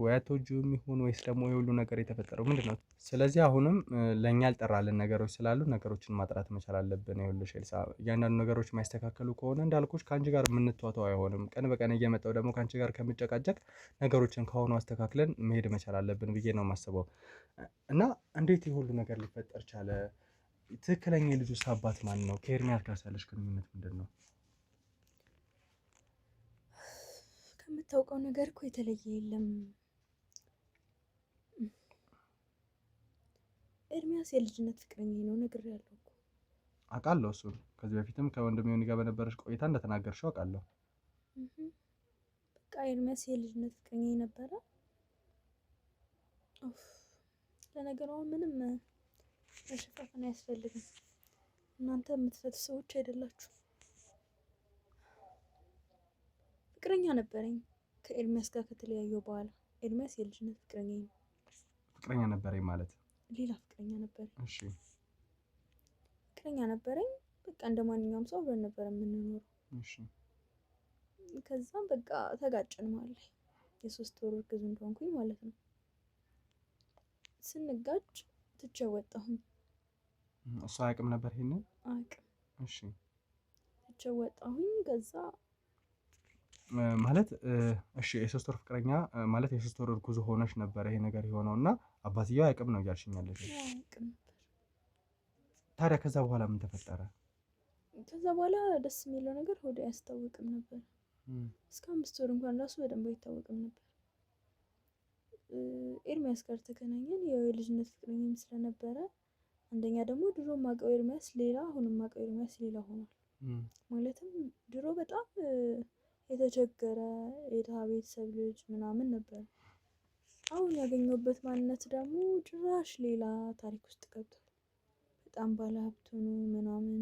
ወይ አትወጂውም ይሁን ወይስ ደግሞ ይሄ ሁሉ ነገር የተፈጠረው ምንድን ነው? ስለዚህ አሁንም ለእኛ ያልጠራልን ነገሮች ስላሉ ነገሮችን ማጥራት መቻል አለብን። ይኸውልሽ ኤልሳ፣ እያንዳንዱ ነገሮች የማይስተካከሉ ከሆነ እንዳልኩሽ ከአንቺ ጋር የምንተዋተው አይሆንም። ቀን በቀን እየመጣው ደግሞ ከአንቺ ጋር ከምጨቃጨቅ ነገሮችን ከሆኑ አስተካክለን መሄድ መቻል አለብን ብዬ ነው የማስበው። እና እንዴት ይሄ ሁሉ ነገር ሊፈጠር ቻለ? ትክክለኛ የልጁስ አባት ማን ነው? ከኤርሚያስ ጋር ያለሽ ግንኙነት ምንድን ነው? ከምታውቀው ነገር እኮ የተለየ የለም። ኤርሚያስ የልጅነት ፍቅረኛ ነው ነግሬያለሁ እኮ። አውቃለሁ እሱን ከዚህ በፊትም ከወንድሜ ዮኒ ጋር በነበረሽ ቆይታ እንደተናገርሽው አውቃለሁ። በቃ ኤርሚያስ የልጅነት ፍቅረኛ ነበረ። ለነገሩ ምንም መሸፋፈን አያስፈልግም። እናንተ የምትፈቱ ሰዎች አይደላችሁ። ፍቅረኛ ነበረኝ ከኤርሚያስ ጋር ከተለያየው በኋላ። ኤርሚያስ የልጅነት ፍቅረኛ ነው። ፍቅረኛ ነበረኝ ማለት ሌላ ፍቅረኛ ነበረኝ። እሺ ፍቅረኛ ነበረኝ። በቃ እንደ ማንኛውም ሰው አብረን ነበር የምንኖረው። እሺ ከዛም በቃ ተጋጨን ማለት ላይ የ3 ወር እርጉዝ እንደሆንኩኝ ማለት ነው። ስንጋጭ ትቼው ወጣሁኝ። እሱ አያውቅም ነበር ይሄንን? አያውቅም። እሺ ትቼው ወጣሁኝ። ከዛ ማለት እሺ የ3 ወር ፍቅረኛ ማለት የ3 ወር እርጉዝ ሆነሽ ነበር ይሄ ነገር የሆነው እና አባትየው አያውቅም ነው እያልሽኝ ያለሽ? አያውቅም ነበር። ታዲያ ከዛ በኋላ ምን ተፈጠረ? ከዛ በኋላ ደስ የሚለው ነገር ሆዴ አያስታውቅም ነበር። እስከ 5 ወር እንኳን ራሱ በደንብ አይታወቅም ነበር። ኤርሚያስ ጋር ተገናኘን። የልጅነት ፍቅረኛም ስለነበረ አንደኛ ደግሞ ድሮ ማውቀው ኤርሚያስ ሌላ፣ አሁንም ማውቀው ኤርሚያስ ሌላ ሆኗል። ማለትም ድሮ በጣም የተቸገረ የድሃ ቤተሰብ ልጅ ምናምን ነበር። አሁን ያገኘሁበት ማንነት ደግሞ ጭራሽ ሌላ ታሪክ ውስጥ ገብቷል። በጣም ባለሀብት ሆኖ ምናምን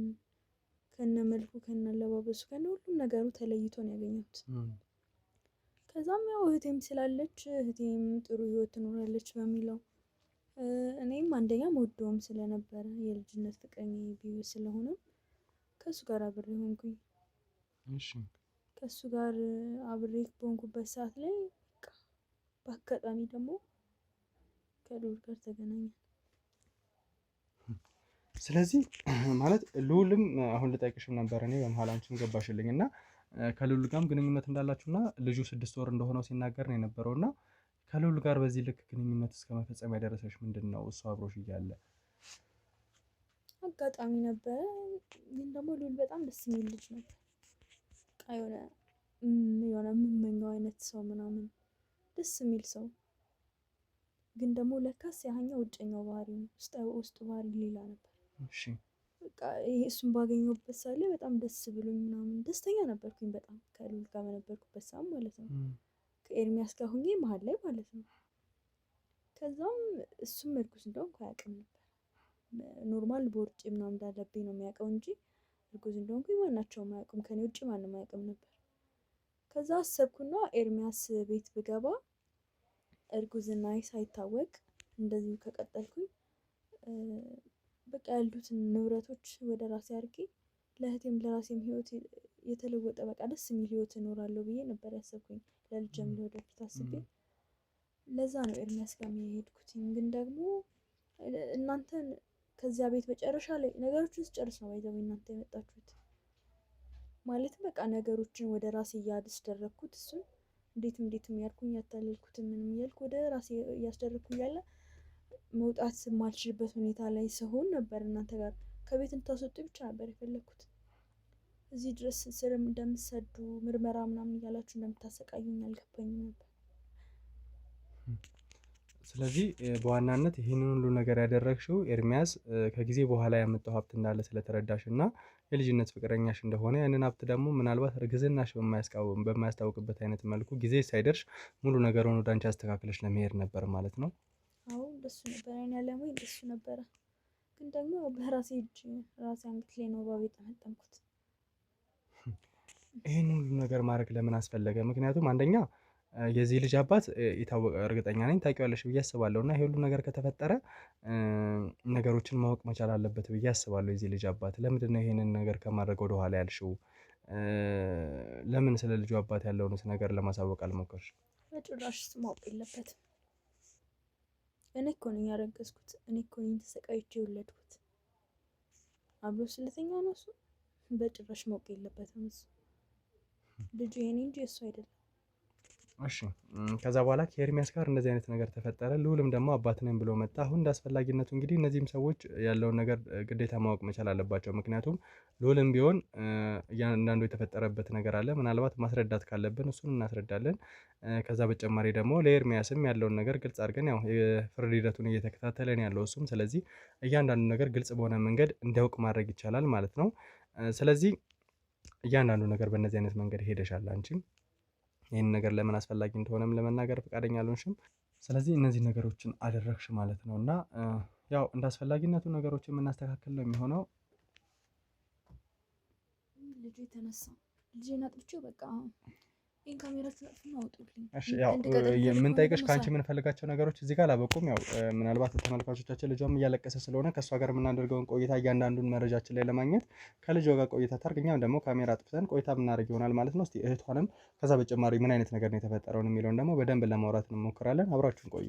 ከነ መልኩ ከነ አለባበሱ ከነ ሁሉም ነገሩ ተለይቶ ነው ያገኘሁት። ከዛም ያው እህቴም ስላለች እህቴም ጥሩ ህይወት ትኖራለች በሚለው እኔም አንደኛ ወደውም ስለነበረ የልጅነት ፍቅረኛ ቢዩ ስለሆነ ከሱ ጋር አብሬ ሆንኩኝ። እሺ ከሱ ጋር አብሬ በሆንኩበት ሰዓት ላይ በቃ በአጋጣሚ ደግሞ ከልዑል ጋር ተገናኘን። ስለዚህ ማለት ልዑልም አሁን ልጠይቅሽም ነበር እኔ በመሀል አንቺም ገባሽልኝ እና ከልዑል ጋርም ግንኙነት እንዳላችሁና ልጁ 6 ወር እንደሆነው ሲናገር ነው የነበረው እና ከልዑል ጋር በዚህ ልክ ግንኙነት እስከ መፈጸም ያደረሰሽ ምንድን ነው? እሱ አብሮሽ እያለ አጋጣሚ ነበረ። ግን ደግሞ ልዑል በጣም ደስ የሚል ልጅ ነበር። በቃ የሆነ የምመኘው አይነት ሰው ምናምን ደስ የሚል ሰው። ግን ደግሞ ለካስ ያኛው ውጨኛው ባህሪ ነው፣ ውስጡ ባህሪ ሌላ ነበር። እሺ በቃ ይሄ እሱን ባገኘሁበት ሰዓት ላይ በጣም ደስ ብሎኝ ምናምን ደስተኛ ነበርኩኝ በጣም ከልዑል ጋር በነበርኩበት ሰዓት ማለት ነው። ከኤርሚያስ ጋር ሁኜ መሀል ላይ ማለት ነው። ከዛም እሱም እርጉዝ እንደሆንኩ አያውቅም ነበር። ኖርማል በውርጭ ምናምን እንዳለብኝ ነው የሚያውቀው እንጂ እርጉዝ እንደሆንኩኝ ማናቸውም አያውቁም። ከኔ ውጭ ማንም አያውቅም ነበር። ከዛ አሰብኩና ኤርሚያስ ቤት ብገባ እርጉዝና ሳይታወቅ እንደዚሁ ከቀጠልኩኝ በቃ ያሉትን ንብረቶች ወደ ራሴ አድርጌ ለእህቴም ለራሴም ህይወት የተለወጠ በቃ ደስ የሚል ህይወት እኖራለሁ ብዬ ነበር ያሰብኩኝ። ለልጅም ለወደፊት አስቤ ለዛ ነው ኤርሚያስ ጋር የሄድኩት። ግን ደግሞ እናንተን ከዚያ ቤት መጨረሻ ላይ ነገሮችን ስጨርስ ነው ባይዘው እናንተ የመጣችሁት። ማለትም በቃ ነገሮችን ወደ ራሴ እያስደረግኩት እሱን እንዴትም ያልኩኝ ያታለልኩት ምንም እያልኩ ወደ ራሴ እያስደረግኩኝ ያለ መውጣት የማልችልበት ሁኔታ ላይ ስሆን ነበር እናንተ ጋር ከቤት እንድታስወጡ ብቻ ነበር የፈለግኩት። እዚህ ድረስ ስርም እንደምትሰዱ ምርመራ ምናምን እያላችሁ እንደምታሰቃዩኝ አልገባኝም ነበር። ስለዚህ በዋናነት ይህንን ሁሉ ነገር ያደረግሽው ኤርሚያስ ከጊዜ በኋላ ያመጣው ሀብት እንዳለ ስለተረዳሽ እና የልጅነት ፍቅረኛሽ እንደሆነ ያንን ሀብት ደግሞ ምናልባት እርግዝናሽ በማያስታውቅበት አይነት መልኩ ጊዜ ሳይደርሽ ሙሉ ነገሩን ወደ አንቺ አስተካክለሽ ለመሄድ ነበር ማለት ነው። አዎ እንደሱ ነበር። እኔ ያለመኝ እንደሱ ነበረ። ግን ደግሞ በራሴ እጅ ራሴ አንገት ላይ ነው እባብ የጠመጠምኩት። ይህን ሁሉ ነገር ማድረግ ለምን አስፈለገ? ምክንያቱም አንደኛ የዚህ ልጅ አባት የታወቀ እርግጠኛ ነኝ ታውቂዋለሽ ብዬ አስባለሁ እና ይሄ ሁሉ ነገር ከተፈጠረ ነገሮችን ማወቅ መቻል አለበት ብዬ አስባለሁ የዚህ ልጅ አባት። ለምንድን ነው ይሄንን ነገር ከማድረግ ወደ ኋላ ያልሽው? ለምን ስለ ልጁ አባት ያለውንስ ነገር ለማሳወቅ አልሞከርሽ? በጭራሽ እሱ ማወቅ የለበትም። እኔ እኮ ነኝ ያረገዝኩት። እኔ እኮ ነኝ ተሰቃይቼ የወለድኩት። አብሮ ስለተኛ ነው እሱ። በጭራሽ ማወቅ የለበትም እሱ። ልጁ የኔ እንጂ እሱ አይደለም። እሺ ከዛ በኋላ ከኤርሚያስ ጋር እንደዚህ አይነት ነገር ተፈጠረ። ልዑልም ደግሞ አባት ነኝ ብሎ መጣ። አሁን እንደ አስፈላጊነቱ እንግዲህ እነዚህም ሰዎች ያለውን ነገር ግዴታ ማወቅ መቻል አለባቸው። ምክንያቱም ልዑልም ቢሆን እያንዳንዱ የተፈጠረበት ነገር አለ። ምናልባት ማስረዳት ካለብን እሱን እናስረዳለን። ከዛ በተጨማሪ ደግሞ ለኤርሚያስም ያለውን ነገር ግልጽ አድርገን ያው የፍርድ ሂደቱን እየተከታተለን ያለው እሱም፣ ስለዚህ እያንዳንዱ ነገር ግልጽ በሆነ መንገድ እንዲያውቅ ማድረግ ይቻላል ማለት ነው። ስለዚህ እያንዳንዱ ነገር በእነዚህ አይነት መንገድ ሄደሻል አንቺም ይህን ነገር ለምን አስፈላጊ እንደሆነም ለመናገር ፈቃደኛ አልሆንሽም። ስለዚህ እነዚህ ነገሮችን አደረግሽ ማለት ነው እና ያው እንደ አስፈላጊነቱ ነገሮችን የምናስተካክል ነው የሚሆነው። ልጁ የተነሳ ልጄን አጥብቼው በቃ ይህን ካሜራችሁ አጥፉና አውጡልኝ። ያው የምንጠይቅሽ ከአንቺ የምንፈልጋቸው ነገሮች እዚህ ጋር አላበቁም። ያው ምናልባት ተመልካቾቻችን ልጇም እያለቀሰ ስለሆነ ከእሷ ጋር የምናደርገውን ቆይታ እያንዳንዱን መረጃችን ላይ ለማግኘት ከልጇ ጋር ቆይታ ታርግ፣ እኛም ደግሞ ካሜራ አጥፍተን ቆይታ የምናደርግ ይሆናል ማለት ነው። እስቲ እህቷንም ከዛ በተጨማሪ ምን አይነት ነገር ነው የተፈጠረውን የሚለውን ደግሞ በደንብ ለማውራት እንሞክራለን። አብራችሁን ቆዩ።